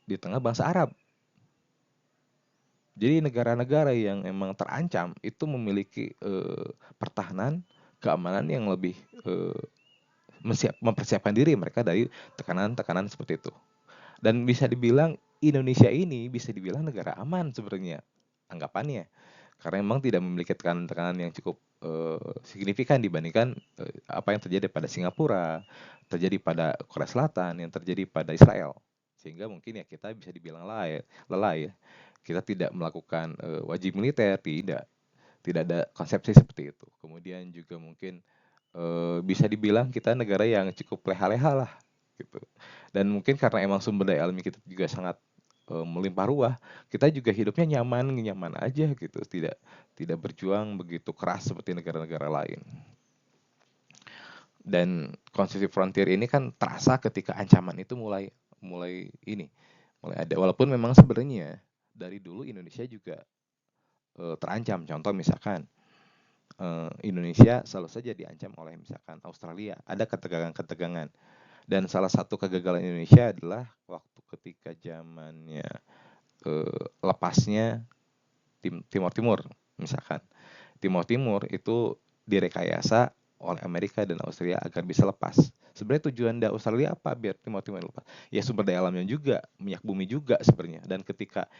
Speaker 1: di tengah bangsa Arab. Jadi negara-negara yang emang terancam itu memiliki pertahanan keamanan yang lebih mempersiapkan diri mereka dari tekanan-tekanan seperti itu. Dan bisa dibilang Indonesia ini bisa dibilang negara aman sebenarnya. anggapannya, karena memang tidak memiliki tekanan-tekanan yang cukup signifikan dibandingkan apa yang terjadi pada Singapura, terjadi pada Korea Selatan, yang terjadi pada Israel. Sehingga mungkin ya kita bisa dibilang lelah ya. Kita tidak melakukan wajib militer, tidak ada konsepsi seperti itu. Kemudian juga mungkin bisa dibilang kita negara yang cukup leha-leha lah gitu. Dan mungkin karena emang sumber daya alam kita juga sangat melimpah ruah, kita juga hidupnya nyaman aja gitu, tidak berjuang begitu keras seperti negara-negara lain. Dan konsepsi frontier ini kan terasa ketika ancaman itu mulai mulai ini mulai ada. Walaupun memang sebenarnya dari dulu Indonesia juga terancam. Contoh misalkan Indonesia selalu saja diancam oleh misalkan Australia, ada ketegangan-ketegangan. Dan salah satu kegagalan Indonesia adalah waktu ketika zamannya lepasnya Timor Timur misalkan. Timor Timur itu direkayasa oleh Amerika dan Australia agar bisa lepas. Sebenarnya tujuan dari Australia apa biar Timor Timur lepas? Ya sumber daya alamnya juga, minyak bumi juga sebenarnya. Dan ketika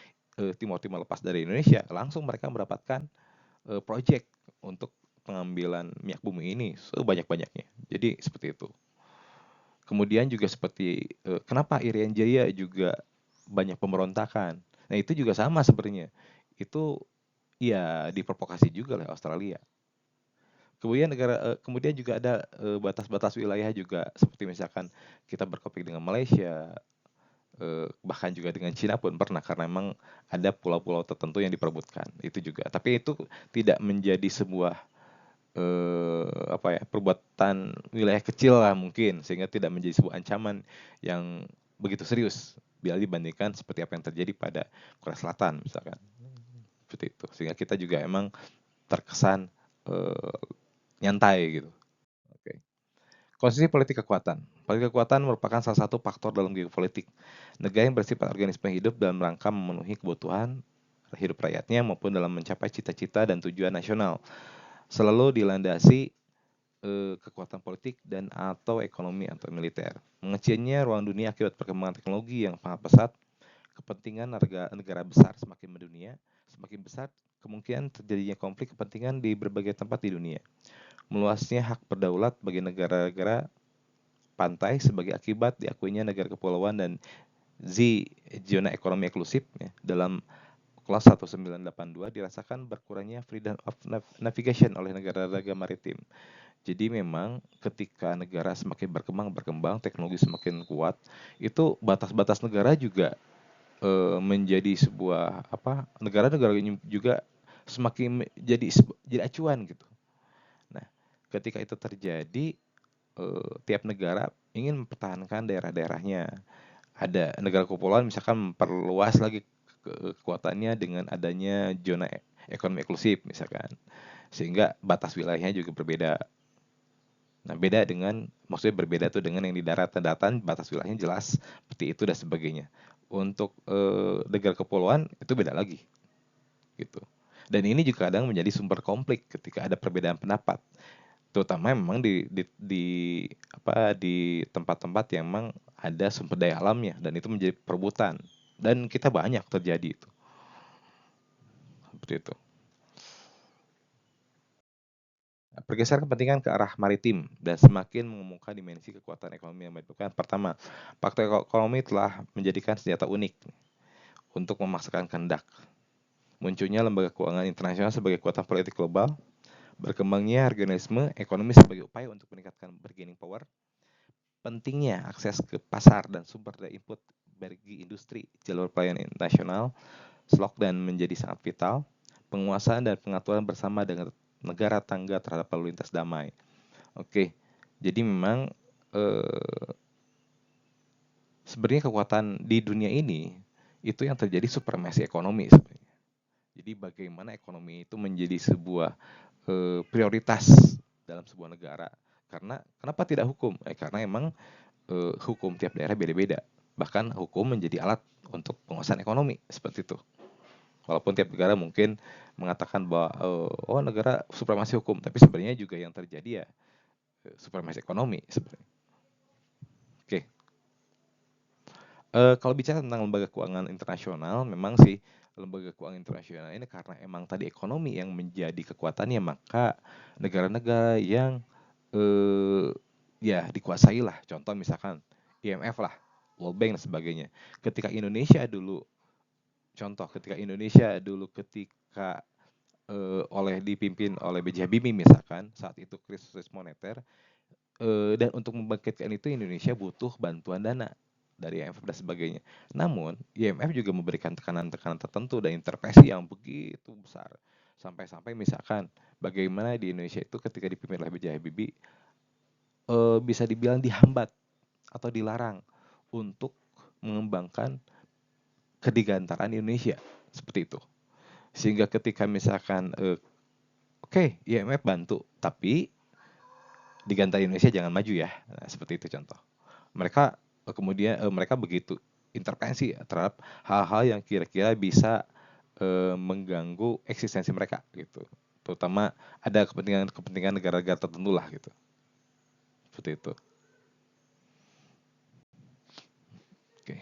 Speaker 1: Timor Timur lepas dari Indonesia, langsung mereka mendapatkan project untuk pengambilan minyak bumi ini sebanyak-banyaknya. Jadi seperti itu. Kemudian juga seperti kenapa Irian Jaya juga banyak pemberontakan. Nah itu juga sama sebenarnya. Itu ya diprovokasi juga oleh Australia. Kemudian juga ada batas-batas wilayah juga seperti misalkan kita berkonflik dengan Malaysia, bahkan juga dengan Cina pun pernah karena memang ada pulau-pulau tertentu yang diperebutkan itu juga. Tapi itu tidak menjadi sebuah apa ya perbuatan wilayah kecil lah mungkin sehingga tidak menjadi sebuah ancaman yang begitu serius bila dibandingkan seperti apa yang terjadi pada Korea Selatan misalkan seperti itu sehingga kita juga emang terkesan eh, nyantai gitu. Oke. Konsumsi politik kekuatan. Politik kekuatan merupakan salah satu faktor dalam geopolitik. Negara yang bersifat organisme hidup dalam rangka memenuhi kebutuhan hidup rakyatnya maupun dalam mencapai cita-cita dan tujuan nasional selalu dilandasi kekuatan politik dan atau ekonomi atau militer. Mengecilnya ruang dunia akibat perkembangan teknologi yang sangat pesat, kepentingan negara besar semakin mendunia, semakin besar kemungkinan terjadinya konflik kepentingan di berbagai tempat di dunia. Meluasnya hak berdaulat bagi negara-negara pantai sebagai akibat diakuinya negara kepulauan dan zona ekonomi eksklusif ya, dalam Kelas 1982 dirasakan berkurangnya freedom of navigation oleh negara-negara maritim. Jadi memang ketika negara semakin berkembang, teknologi semakin kuat, itu batas-batas negara juga menjadi sebuah apa negara-negara juga semakin jadi acuan gitu. Nah, ketika itu terjadi, tiap negara ingin mempertahankan daerah-daerahnya. Ada negara kepulauan misalkan memperluas lagi kekuatannya dengan adanya zona ekonomi eksklusif misalkan. Sehingga batas wilayahnya juga berbeda. Nah, beda dengan maksudnya berbeda tuh dengan yang di daratan batas wilayahnya jelas seperti itu dan sebagainya. Untuk negara kepulauan itu beda lagi gitu. Dan ini juga kadang menjadi sumber konflik ketika ada perbedaan pendapat. Terutama memang di tempat-tempat yang memang ada sumber daya alamnya dan itu menjadi perebutan. Dan kita banyak terjadi itu. Seperti itu. Pergeseran kepentingan ke arah maritim dan semakin mengemuka dimensi kekuatan ekonomi yang menyebabkan pertama, faktor ekonomi telah menjadikan senjata unik untuk memaksakan kehendak. Munculnya lembaga keuangan internasional sebagai kekuatan politik global, berkembangnya organisme ekonomi sebagai upaya untuk meningkatkan bargaining power, pentingnya akses ke pasar dan sumber daya input bagi industri jalur pelayanan nasional, dan menjadi sangat vital, penguasaan dan pengaturan bersama dengan negara tangga terhadap lalu lintas damai. Oke, jadi memang sebenarnya kekuatan di dunia ini itu yang terjadi supremasi ekonomi sebenarnya. Jadi bagaimana ekonomi itu menjadi sebuah prioritas dalam sebuah negara. Karena kenapa tidak hukum? Karena emang hukum tiap daerah beda-beda. Bahkan hukum menjadi alat untuk penguasaan ekonomi seperti itu. Walaupun tiap negara mungkin mengatakan bahwa oh negara supremasi hukum, tapi sebenarnya juga yang terjadi ya supremasi ekonomi sebenarnya. Oke. Kalau bicara tentang lembaga keuangan internasional, memang sih lembaga keuangan internasional ini karena emang tadi ekonomi yang menjadi kekuatannya, maka negara-negara yang ya dikuasai lah. Contoh misalkan IMF lah, World Bank dan sebagainya. Ketika Indonesia dulu, ketika dipimpin oleh B.J. Habibie misalkan, saat itu krisis moneter, dan untuk membangkitkan itu Indonesia butuh bantuan dana dari IMF dan sebagainya. Namun, IMF juga memberikan tekanan-tekanan tertentu dan intervensi yang begitu besar. Sampai-sampai misalkan bagaimana di Indonesia itu ketika dipimpin oleh B.J. Habibie, bisa dibilang dihambat atau dilarang untuk mengembangkan kedirgantaraan Indonesia seperti itu. Sehingga ketika misalkan oke, IMF bantu, tapi digantara Indonesia jangan maju ya. Nah, seperti itu contoh. Mereka kemudian mereka begitu intervensi terhadap hal-hal yang kira-kira bisa mengganggu eksistensi mereka gitu. Terutama ada kepentingan negara-negara tertentu lah gitu. Seperti itu. Oke.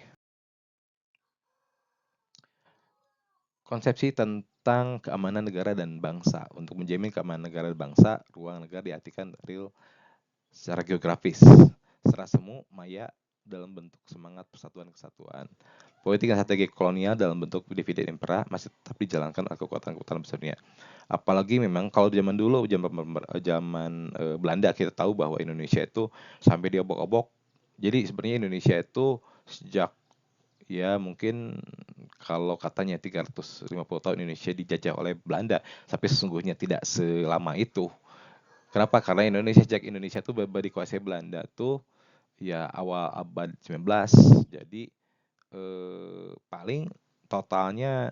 Speaker 1: Konsepsi tentang keamanan negara dan bangsa. Untuk menjamin keamanan negara dan bangsa, ruang negara diartikan real secara geografis, secara semu, maya dalam bentuk semangat persatuan kesatuan. Politik dan strategi kolonial dalam bentuk dividen impera masih tetap dijalankan oleh kekuatan-kekuatan besar dunia. Apalagi memang kalau zaman dulu, zaman Belanda, kita tahu bahwa Indonesia itu sampai diobok-obok. Jadi sebenarnya Indonesia itu sejak ya mungkin kalau katanya 350 tahun Indonesia dijajah oleh Belanda, tapi sesungguhnya tidak selama itu. Kenapa? Karena Indonesia tuh dikuasai Belanda tuh ya awal abad 19. Jadi paling totalnya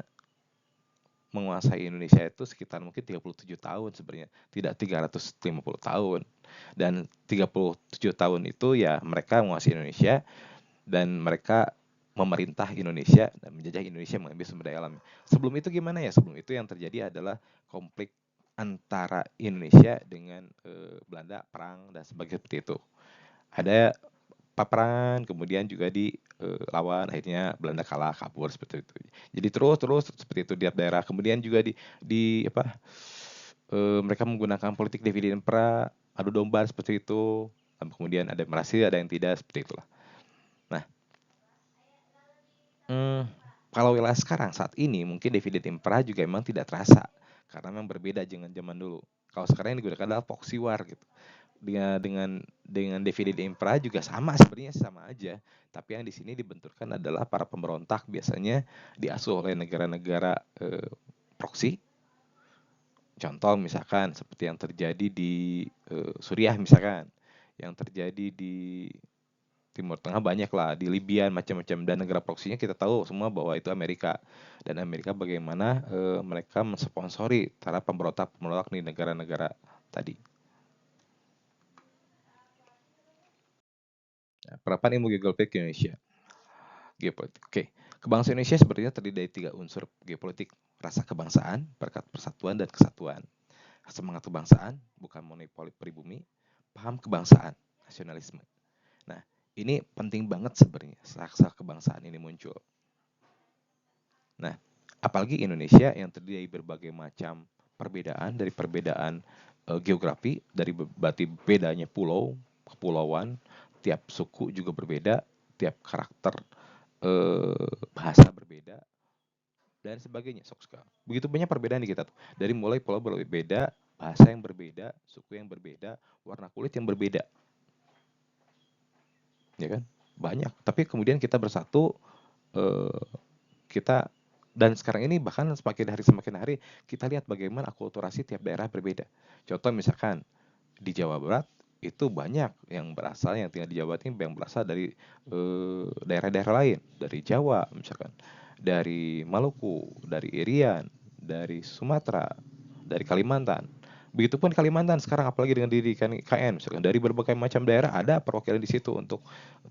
Speaker 1: menguasai Indonesia itu sekitar mungkin 37 tahun sebenarnya, tidak 350 tahun. Dan 37 tahun itu ya mereka menguasai Indonesia dan mereka memerintah Indonesia dan menjajah Indonesia mengambil sumber daya alam. Sebelum itu gimana ya? Sebelum itu yang terjadi adalah konflik antara Indonesia dengan Belanda, perang dan sebagainya seperti itu. Ada paparan, kemudian juga dilawan, akhirnya Belanda kalah, kabur seperti itu. Jadi terus seperti itu di daerah. Kemudian juga di apa? Mereka menggunakan politik dividen impera, adu domba seperti itu. Kemudian ada yang berhasil, ada yang tidak, seperti itulah. Nah, kalau wilayah sekarang saat ini mungkin dividen impera juga memang tidak terasa karena memang berbeda dengan zaman dulu. Kalau sekarang yang digunakan adalah proxy war gitu. Dengan dividen impera juga sama sebenarnya sama aja, tapi yang di sini dibenturkan adalah para pemberontak biasanya diasuh oleh negara-negara proxy. Contoh misalkan seperti yang terjadi di Suriah misalkan, yang terjadi di Timur Tengah banyak lah, di Libya macam-macam, dan negara proksinya kita tahu semua bahwa itu Amerika. Dan Amerika bagaimana mereka mensponsori para pemberontak-pemberontak di negara-negara tadi. Nah, penerapan ilmu geopolitik Indonesia. Geopolitik. Oke. Kebangsaan Indonesia sebenarnya terdiri dari 3 unsur geopolitik: rasa kebangsaan, berkat persatuan dan kesatuan. Semangat kebangsaan, bukan monopoli pribumi, paham kebangsaan, nasionalisme. Nah, ini penting banget sebenarnya rasa kebangsaan ini muncul. Nah, apalagi Indonesia yang terdiri dari berbagai macam perbedaan, dari perbedaan geografi, dari berarti bedanya pulau, kepulauan, tiap suku juga berbeda, tiap karakter bahasa berbeda, dan sebagainya. Begitu banyak perbedaan di kita tuh. Dari mulai pulau berbeda, bahasa yang berbeda, suku yang berbeda, warna kulit yang berbeda. Ya kan? Banyak. Tapi kemudian kita bersatu, kita, dan sekarang ini bahkan semakin hari kita lihat bagaimana akulturasi tiap daerah berbeda. Contoh misalkan di Jawa Barat itu banyak yang tinggal di Jawa Barat ini yang berasal dari daerah-daerah lain, dari Jawa misalkan, dari Maluku, dari Irian, dari Sumatera, dari Kalimantan. Begitupun Kalimantan sekarang, apalagi dengan dirikan KN, misalkan dari berbagai macam daerah ada perwakilan di situ untuk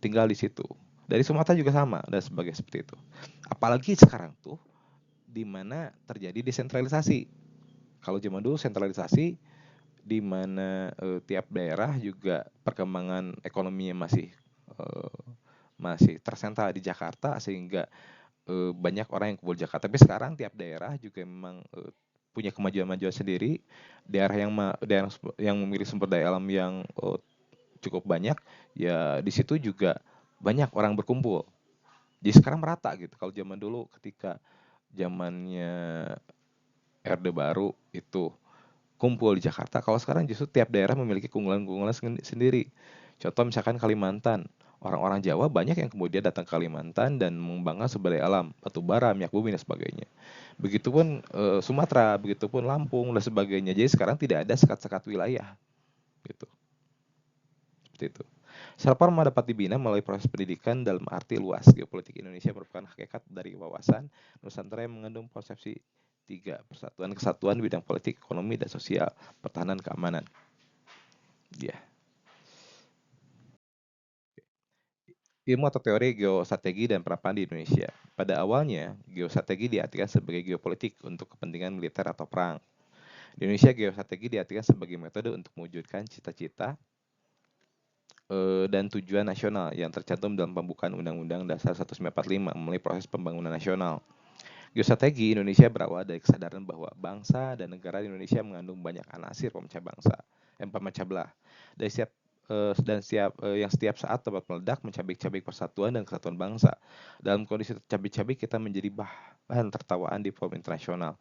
Speaker 1: tinggal di situ. Dari Sumatera juga sama dan sebagainya seperti itu. Apalagi sekarang tuh di mana terjadi desentralisasi. Kalau zaman dulu sentralisasi, di mana tiap daerah juga perkembangan ekonominya masih tersentral di Jakarta sehingga banyak orang yang kumpul di Jakarta. Tapi sekarang tiap daerah juga memang punya kemajuan-kemajuan sendiri. Daerah yang memiliki sumber daya alam yang cukup banyak, ya di situ juga banyak orang berkumpul. Jadi sekarang merata gitu. Kalau zaman dulu ketika zamannya Orde Baru itu kumpul di Jakarta, kalau sekarang justru tiap daerah memiliki keunggulan-keunggulan sendiri. Contoh misalkan Kalimantan, orang-orang Jawa banyak yang kemudian datang ke Kalimantan dan mengembangkan sumber daya alam, batu bara, minyak bumi dan sebagainya. Begitupun Sumatera, begitupun Lampung dan sebagainya. Jadi sekarang tidak ada sekat-sekat wilayah gitu. Seperti itu. Sarparma dapat dibina melalui proses pendidikan dalam arti luas. Geopolitik Indonesia merupakan hakikat dari wawasan Nusantara yang mengandung konsepsi tiga: persatuan kesatuan di bidang politik, ekonomi, dan sosial, pertahanan, keamanan. Ya. Ilmu atau teori geostrategi dan penapakan di Indonesia. Pada awalnya, geostrategi diartikan sebagai geopolitik untuk kepentingan militer atau perang. Di Indonesia, geostrategi diartikan sebagai metode untuk mewujudkan cita-cita dan tujuan nasional yang tercantum dalam pembukaan Undang-Undang Dasar 1945 melalui proses pembangunan nasional. Geostrategi Indonesia berawal dari kesadaran bahwa bangsa dan negara di Indonesia mengandung banyak anasir pemecah belah. Yang setiap saat dapat meledak mencabik-cabik persatuan dan kesatuan bangsa. Dalam kondisi tercabik-cabik kita menjadi bahan tertawaan di forum internasional.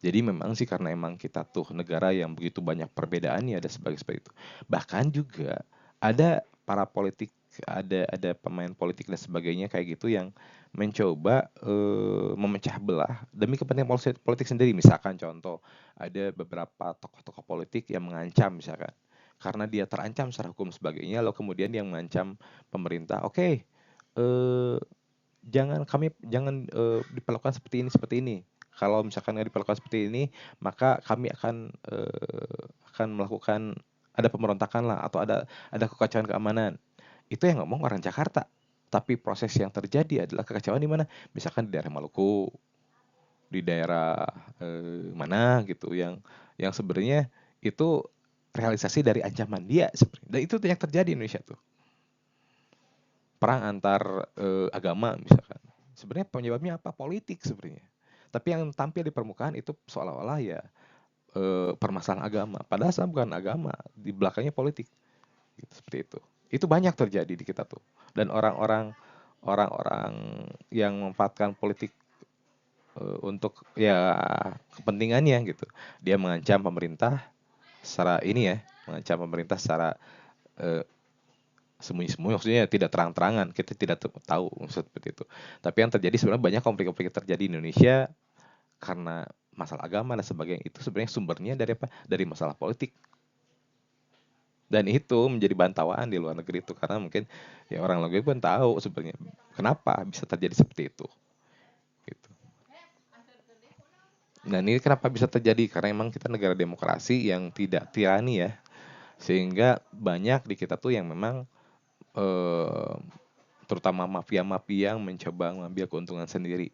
Speaker 1: Jadi memang sih karena emang kita tuh negara yang begitu banyak perbedaannya ada seperti itu. Bahkan juga ada para politik, ada pemain politik dan sebagainya kayak gitu yang mencoba memecah belah demi kepentingan politik sendiri. Misalkan contoh, ada beberapa tokoh-tokoh politik yang mengancam misalkan karena dia terancam secara hukum sebagainya, lalu kemudian yang mengancam pemerintah, oke, jangan diperlakukan seperti ini. Kalau misalkan nggak diperlakukan seperti ini, maka kami akan melakukan ada pemberontakan lah atau ada kekacauan keamanan. Itu yang ngomong orang Jakarta. Tapi proses yang terjadi adalah kekacauan di mana? Misalkan di daerah Maluku, di daerah mana gitu yang sebenarnya itu realisasi dari ancaman dia sebenarnya. Dan itu yang terjadi di Indonesia tuh. Perang antar agama misalkan. Sebenarnya penyebabnya apa? Politik sebenarnya. Tapi yang tampil di permukaan itu seolah-olah ya permasalahan agama. Padahal bukan agama, di belakangnya politik. Gitu, seperti itu. Itu banyak terjadi di kita tuh. Dan orang-orang yang memanfaatkan politik untuk ya kepentingannya gitu. Dia mengancam pemerintah secara ini ya, mengancam pemerintah secara eh, sembunyi-sembunyi, maksudnya tidak terang-terangan, kita tidak tahu seperti itu. Tapi yang terjadi sebenarnya banyak konflik-konflik terjadi di Indonesia karena masalah agama dan sebagainya. Itu sebenarnya sumbernya dari apa? Dari masalah politik. Dan itu menjadi bantawaan di luar negeri itu karena mungkin ya orang luar negeri pun tahu sebenarnya kenapa bisa terjadi seperti itu. Gitu. Dan ini kenapa bisa terjadi? Karena emang kita negara demokrasi yang tidak tirani ya. Sehingga banyak di kita tuh yang memang eh, terutama mafia-mafia yang mencoba mengambil keuntungan sendiri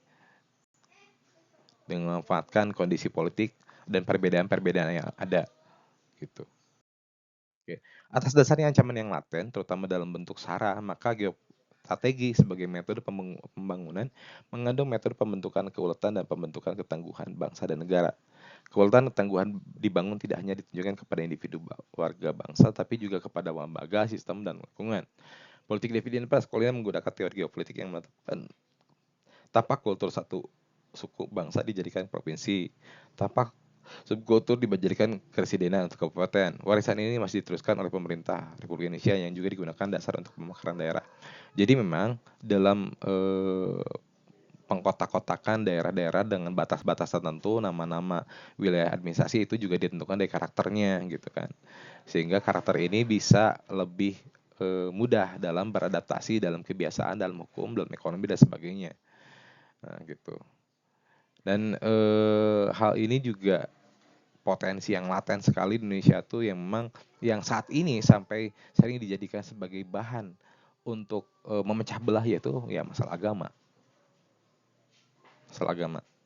Speaker 1: dengan memanfaatkan kondisi politik dan perbedaan-perbedaan yang ada gitu. Oke. Atas dasarnya ancaman yang laten, terutama dalam bentuk SARA, maka geostrategi sebagai metode pembangunan mengandung metode pembentukan keuletan dan pembentukan ketangguhan bangsa dan negara. Keuletan dan ketangguhan dibangun tidak hanya ditunjukkan kepada individu warga bangsa, tapi juga kepada lembaga, sistem, dan lingkungan. Politik dividen Pascalia menggunakan teori geopolitik yang menetapkan tapak kultur satu suku bangsa dijadikan provinsi, tapak subkultur dijadikan keresidenan untuk kabupaten. Warisan ini masih diteruskan oleh pemerintah Republik Indonesia yang juga digunakan dasar untuk pemekaran daerah. Jadi memang dalam pengkotak-kotakan daerah-daerah dengan batas-batas tertentu, nama-nama wilayah administrasi itu juga ditentukan dari karakternya gitu kan. Sehingga karakter ini bisa lebih mudah dalam beradaptasi dalam kebiasaan, dalam hukum, dalam ekonomi dan sebagainya. Nah, gitu. Dan hal ini juga potensi yang laten sekali di Indonesia tuh yang memang yang saat ini sampai sering dijadikan sebagai bahan untuk memecah belah yaitu ya masalah agama.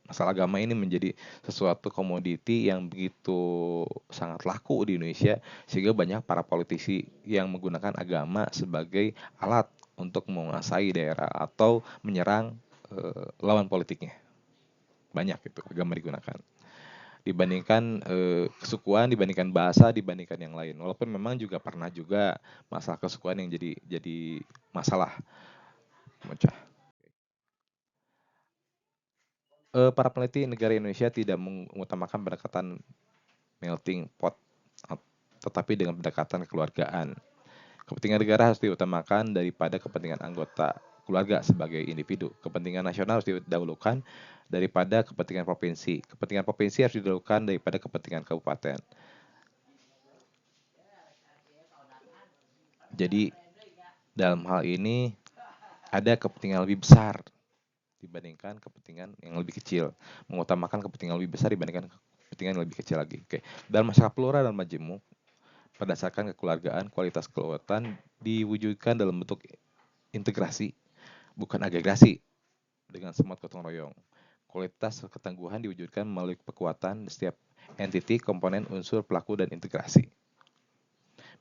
Speaker 1: Masalah agama ini menjadi sesuatu komoditi yang begitu sangat laku di Indonesia sehingga banyak para politisi yang menggunakan agama sebagai alat untuk menguasai daerah atau menyerang lawan politiknya. Banyak itu agama digunakan. Dibandingkan kesukuan, dibandingkan bahasa, dibandingkan yang lain. Walaupun memang juga pernah juga masalah kesukuan yang jadi masalah pecah. Para peneliti negara Indonesia tidak mengutamakan pendekatan melting pot, tetapi dengan pendekatan kekeluargaan. Kepentingan negara harus diutamakan daripada kepentingan anggota keluarga sebagai individu. Kepentingan nasional harus didahulukan daripada kepentingan provinsi. Kepentingan provinsi harus didahulukan daripada kepentingan kabupaten. Jadi dalam hal ini ada kepentingan lebih besar dibandingkan kepentingan yang lebih kecil. Mengutamakan kepentingan lebih besar dibandingkan kepentingan yang lebih kecil lagi. Oke. Dalam masyarakat plural dan majemuk, berdasarkan kekeluargaan, kualitas kekeluargaan diwujudkan dalam bentuk integrasi, bukan agregasi dengan semangat gotong royong. Kualitas ketangguhan diwujudkan melalui kekuatan setiap entiti, komponen, unsur, pelaku, dan integrasi.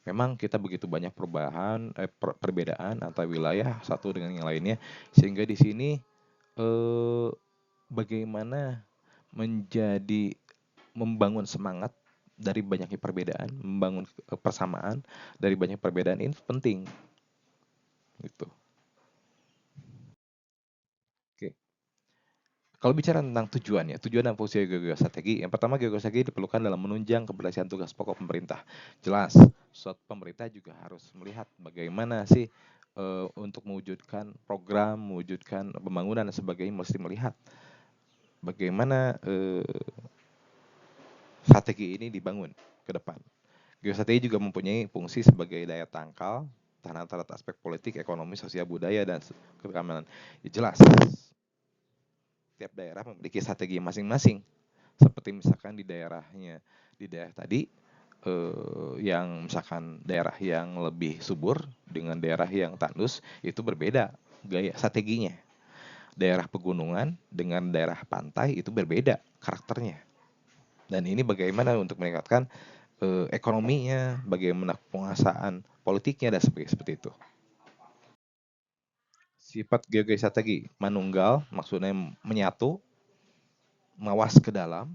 Speaker 1: Memang kita begitu banyak perbedaan antara wilayah satu dengan yang lainnya, sehingga di sini bagaimana membangun semangat dari banyaknya perbedaan, membangun persamaan dari banyak perbedaan ini penting, gitu. Oke. Kalau bicara tentang tujuan dan fungsi geostrategi, yang pertama geostrategi diperlukan dalam menunjang keberhasilan tugas pokok pemerintah. Jelas, suatu pemerintah juga harus melihat bagaimana sih untuk mewujudkan program, mewujudkan pembangunan dan sebagainya, mesti melihat bagaimana strategi ini dibangun ke depan. Geostrategi juga mempunyai fungsi sebagai daya tangkal terhadap aspek politik, ekonomi, sosial, budaya, dan keamanan. Ya, jelas, tiap daerah memiliki strategi masing-masing. Seperti misalkan di daerah tadi, yang misalkan daerah yang lebih subur dengan daerah yang tandus, itu berbeda gaya strateginya. Daerah pegunungan dengan daerah pantai itu berbeda karakternya. Dan ini bagaimana untuk meningkatkan ekonominya, bagaimana penguasaan politiknya, dan seperti itu. Sifat geostrategi manunggal, maksudnya menyatu, mawas ke dalam,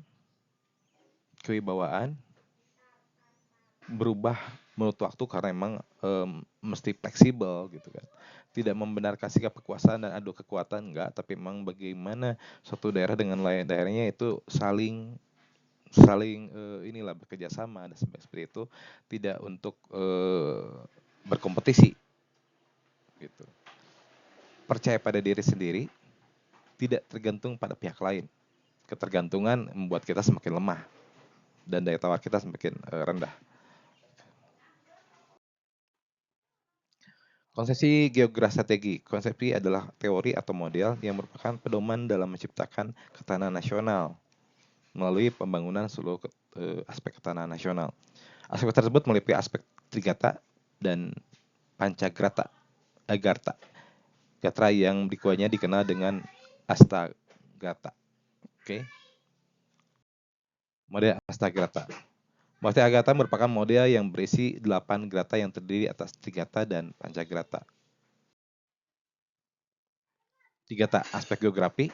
Speaker 1: kewibawaan, berubah menurut waktu karena memang mesti fleksibel gitu kan. Tidak membenarkan sikap kekuasaan dan adu kekuatan, enggak, tapi memang bagaimana suatu daerah dengan lain daerahnya itu saling inilah bekerja sama dan seperti itu, tidak untuk berkompetisi gitu. Percaya pada diri sendiri, tidak tergantung pada pihak lain. Ketergantungan membuat kita semakin lemah dan daya tawar kita semakin rendah. Konsepsi geostrategi. Konsepsi adalah teori atau model yang merupakan pedoman dalam menciptakan ketahanan nasional melalui pembangunan seluruh aspek ketahanan nasional. Aspek tersebut meliputi aspek Trigata dan Pancagrata, Agartha. Gatra yang berikutnya dikenal dengan Astagrata. Oke. Model Astagrata. Model Agartha merupakan model yang berisi 8 grata yang terdiri atas Trigata dan Pancagrata. Trigata, aspek geografi.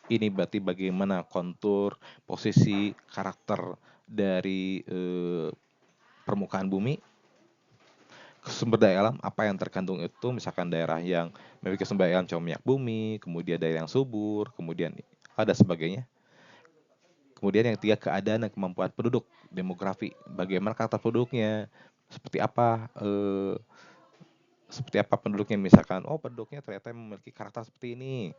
Speaker 1: Ini berarti bagaimana kontur, posisi, karakter dari permukaan bumi. Sumber daya alam, apa yang terkandung itu, misalkan daerah yang memiliki sumber daya alam contoh minyak bumi, kemudian daerah yang subur, kemudian ada sebagainya. Kemudian yang ketiga, keadaan dan kemampuan penduduk, demografi, bagaimana karakter penduduknya, seperti apa penduduknya, misalkan penduduknya ternyata memiliki karakter seperti ini,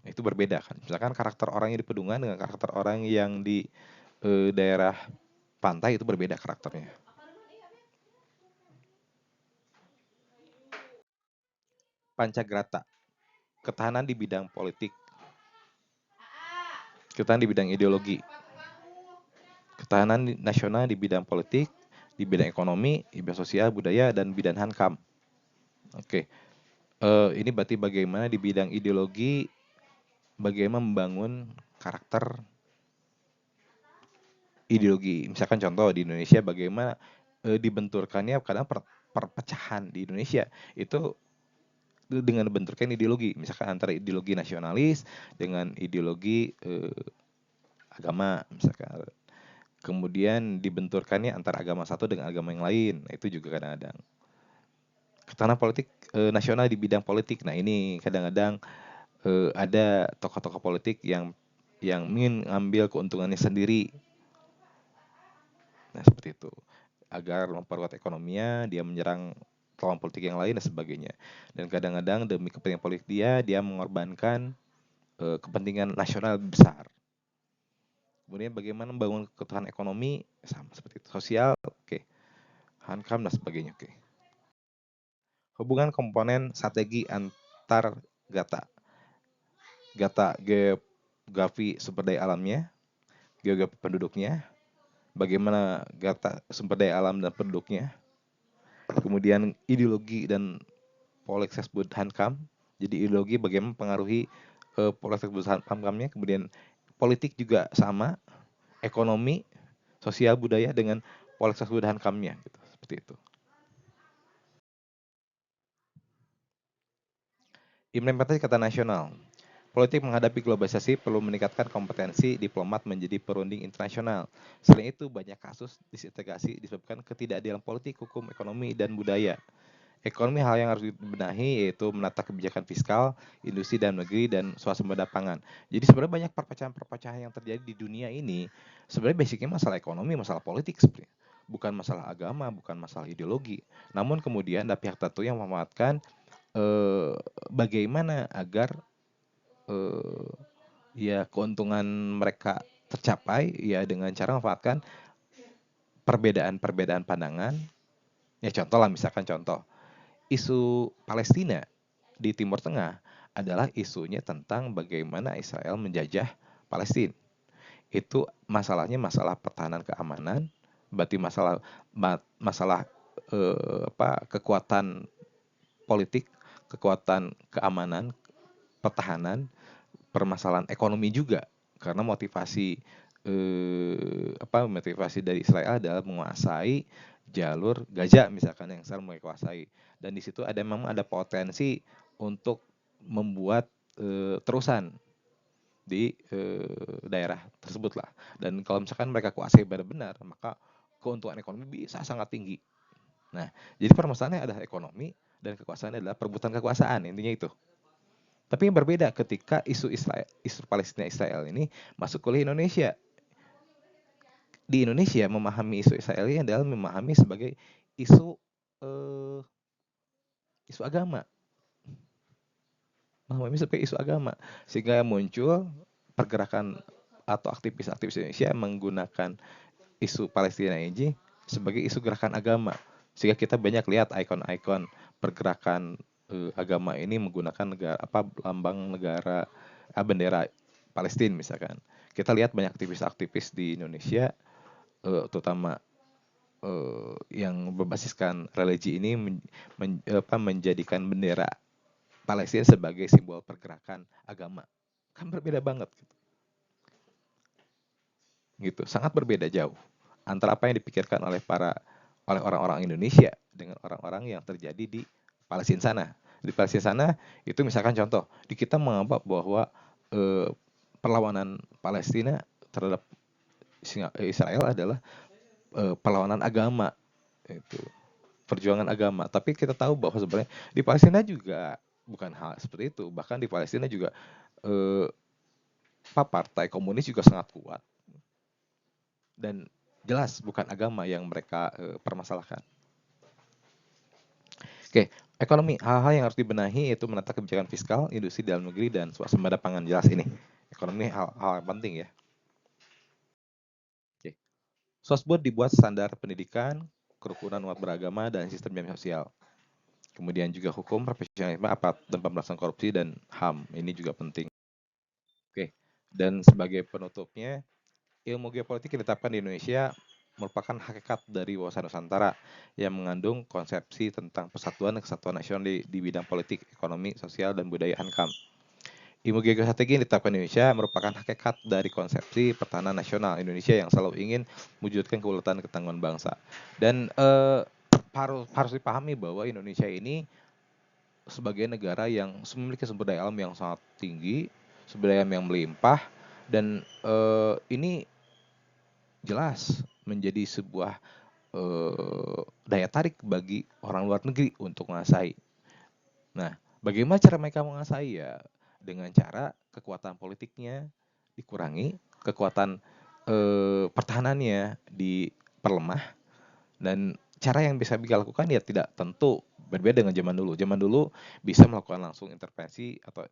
Speaker 1: itu berbeda kan. Misalkan karakter orang yang di pedungan dengan karakter orang yang di daerah pantai itu berbeda karakternya. Pancagrata, ketahanan di bidang politik, ketahanan di bidang ideologi, ketahanan nasional di bidang politik, di bidang ekonomi, di bidang sosial, budaya, dan bidang hankam. Oke, ini berarti bagaimana di bidang ideologi, bagaimana membangun karakter ideologi. Misalkan contoh di Indonesia bagaimana dibenturkannya kadang perpecahan di Indonesia itu dengan benturkan ideologi, misalkan antara ideologi nasionalis dengan ideologi agama misalkan. Kemudian dibenturkannya antara agama satu dengan agama yang lain. Nah, itu juga kadang-kadang. Karena politik nasional di bidang politik. Nah, ini kadang-kadang ada tokoh-tokoh politik yang ingin ngambil keuntungannya sendiri. Nah, seperti itu. Agar memperkuat ekonominya, dia menyerang lawan politik yang lain dan sebagainya. Dan kadang-kadang demi kepentingan politik dia mengorbankan kepentingan nasional besar. Kemudian bagaimana membangun ketahanan ekonomi, sama seperti itu. Sosial, oke. Hankam dan sebagainya, oke. Hubungan komponen strategi antar gata. Gata geografi sumber daya alamnya, geografi penduduknya, bagaimana gata sumber daya alam dan penduduknya, kemudian ideologi dan politik tersebut Hankam. Jadi ideologi bagaimana mempengaruhi politik tersebut Hankamnya, kemudian politik juga sama, ekonomi, sosial, budaya dengan politik tersebut Hankamnya, gitu. Seperti itu. Implementasi kata nasional. Politik menghadapi globalisasi perlu meningkatkan kompetensi diplomat menjadi perunding internasional. Selain itu, banyak kasus disintegrasi disebabkan ketidakadilan politik, hukum, ekonomi, dan budaya. Ekonomi hal yang harus dibenahi yaitu menata kebijakan fiskal, industri dalam negeri, dan swasembada pangan. Jadi sebenarnya banyak perpecahan-perpecahan yang terjadi di dunia ini. Sebenarnya basicnya masalah ekonomi, masalah politik sebenarnya. Bukan masalah agama, bukan masalah ideologi. Namun kemudian ada pihak tertentu yang memanfaatkan bagaimana agar ya keuntungan mereka tercapai ya dengan cara memanfaatkan perbedaan-perbedaan pandangan. Ya contoh lah, misalkan contoh isu Palestina di Timur Tengah adalah isunya tentang bagaimana Israel menjajah Palestina. Itu masalahnya masalah pertahanan keamanan, berarti masalah kekuatan politik, kekuatan keamanan, pertahanan, permasalahan ekonomi juga, karena motivasi dari Israel adalah menguasai jalur Gaza misalkan yang Israel menguasai, dan di situ memang ada potensi untuk membuat terusan di daerah tersebut lah. Dan kalau misalkan mereka kuasai benar-benar, maka keuntungan ekonomi bisa sangat tinggi. Nah, jadi permasalahannya adalah ekonomi dan kekuasaan adalah perebutan kekuasaan, intinya itu. Tapi yang berbeda ketika isu Palestina Israel ini masuk ke Indonesia. Di Indonesia memahami isu Israel ini adalah memahami sebagai isu agama. Memahami sebagai isu agama, sehingga muncul pergerakan atau aktivis-aktivis Indonesia menggunakan isu Palestina ini sebagai isu gerakan agama. Sehingga kita banyak lihat ikon-ikon pergerakan agama ini menggunakan lambang negara, bendera Palestina misalkan. Kita lihat banyak aktivis-aktivis di Indonesia, terutama yang berbasiskan religi ini menjadikan bendera Palestina sebagai simbol pergerakan agama. Kan berbeda banget gitu. Sangat berbeda jauh antara apa yang dipikirkan oleh orang-orang Indonesia dengan orang-orang yang terjadi di Palestina sana. Di Palestina sana itu misalkan contoh, di kita menganggap bahwa perlawanan Palestina terhadap Israel adalah perlawanan agama, itu perjuangan agama. Tapi kita tahu bahwa sebenarnya di Palestina juga bukan hal seperti itu. Bahkan di Palestina juga partai komunis juga sangat kuat dan jelas bukan agama yang mereka permasalahkan. Oke, ekonomi, hal-hal yang harus dibenahi yaitu menata kebijakan fiskal, industri dalam negeri, dan swasembada pangan. Jelas ini, ekonomi hal yang penting ya. Oke, Sosbud dibuat standar pendidikan, kerukunan umat beragama, dan sistem jaminan sosial. Kemudian juga hukum, profesionalisme, aparat dan pemberantasan korupsi, dan HAM. Ini juga penting. Oke, dan sebagai penutupnya, ilmu geopolitik yang ditetapkan di Indonesia merupakan hakikat dari wawasan Nusantara yang mengandung konsepsi tentang persatuan dan kesatuan nasional di bidang politik, ekonomi, sosial, dan budaya Hankam. Ilmu geostrategi yang ditetapkan di Indonesia merupakan hakikat dari konsepsi pertahanan nasional Indonesia yang selalu ingin mewujudkan keuletan ketangguhan bangsa. Dan harus dipahami bahwa Indonesia ini sebagai negara yang memiliki sumber daya alam yang sangat tinggi, sumber daya alam yang melimpah, dan ini jelas menjadi sebuah daya tarik bagi orang luar negeri untuk menguasai. Nah, bagaimana cara mereka menguasai ya? Dengan cara kekuatan politiknya dikurangi, kekuatan pertahanannya diperlemah, dan cara yang bisa dilakukan ya tidak tentu berbeda dengan zaman dulu. Zaman dulu bisa melakukan langsung intervensi atau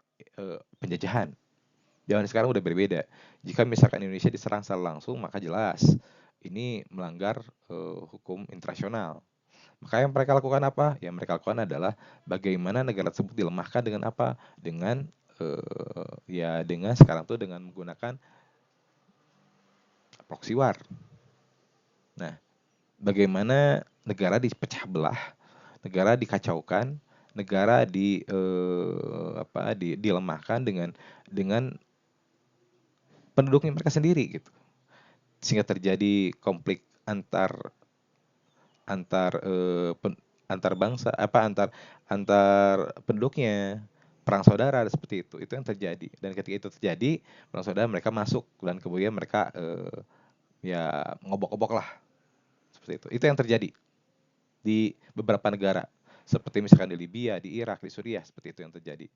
Speaker 1: penjajahan. Zaman sekarang udah berbeda. Jika misalkan Indonesia diserang secara langsung, maka jelas ini melanggar hukum internasional. Maka yang mereka lakukan apa? Yang mereka lakukan adalah bagaimana negara tersebut dilemahkan dengan apa? Dengan ya dengan sekarang tuh dengan menggunakan proxy war. Nah, bagaimana negara dipecah belah, negara dikacaukan, negara dilemahkan dengan penduduknya mereka sendiri gitu. Sehingga terjadi konflik antar antar eh, pen, antar bangsa antar penduduknya, perang saudara seperti itu yang terjadi. Dan ketika itu terjadi, perang saudara, mereka masuk dan kemudian mereka ya ngobok-obok lah seperti itu yang terjadi di beberapa negara seperti misalkan di Libya, di Irak, di Suriah, seperti itu yang terjadi.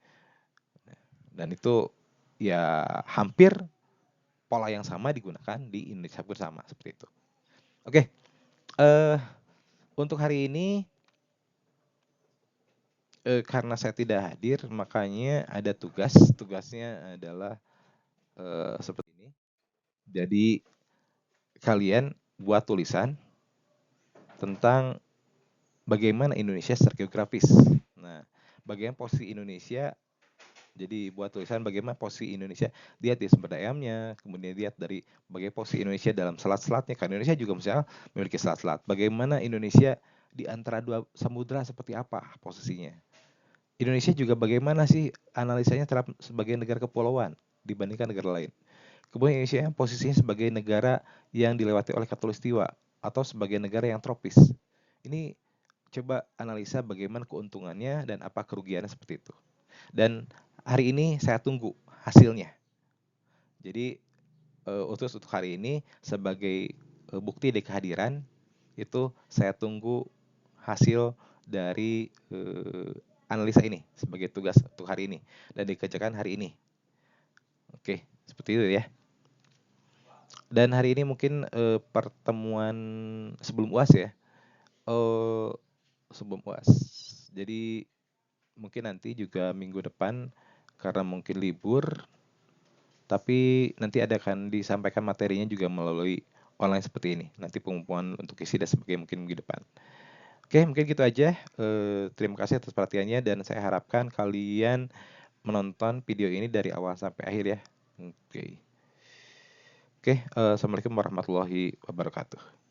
Speaker 1: Dan itu ya hampir pola yang sama digunakan di Indonesia bersama seperti itu. Oke, untuk hari ini karena saya tidak hadir, makanya ada tugasnya adalah seperti ini. Jadi kalian buat tulisan tentang bagaimana Indonesia secara geografis. Nah, bagaimana posisi Indonesia. Jadi buat tulisan bagaimana posisi Indonesia, lihat di sumber daya alamnya, kemudian lihat dari bagaimana posisi Indonesia dalam selat-selatnya. Karena Indonesia juga misalnya memiliki selat-selat. Bagaimana Indonesia di antara dua samudra seperti apa posisinya. Indonesia juga bagaimana sih analisanya terhadap sebagai negara kepulauan dibandingkan negara lain. Kemudian Indonesia posisinya sebagai negara yang dilewati oleh khatulistiwa atau sebagai negara yang tropis. Ini coba analisa bagaimana keuntungannya dan apa kerugiannya seperti itu. Dan hari ini saya tunggu hasilnya. Jadi untuk hari ini sebagai bukti dari kehadiran itu saya tunggu hasil dari analisa ini sebagai tugas untuk hari ini dan dikerjakan hari ini. Oke, seperti itu ya. Dan hari ini mungkin pertemuan sebelum UAS ya. Sebelum UAS. Jadi mungkin nanti juga minggu depan karena mungkin libur, tapi nanti akan disampaikan materinya juga melalui online seperti ini. Nanti pengumpulan untuk isi dan sebagainya mungkin minggu depan. Oke, mungkin gitu aja. Terima kasih atas perhatiannya dan saya harapkan kalian menonton video ini dari awal sampai akhir ya. Oke. Assalamualaikum warahmatullahi wabarakatuh.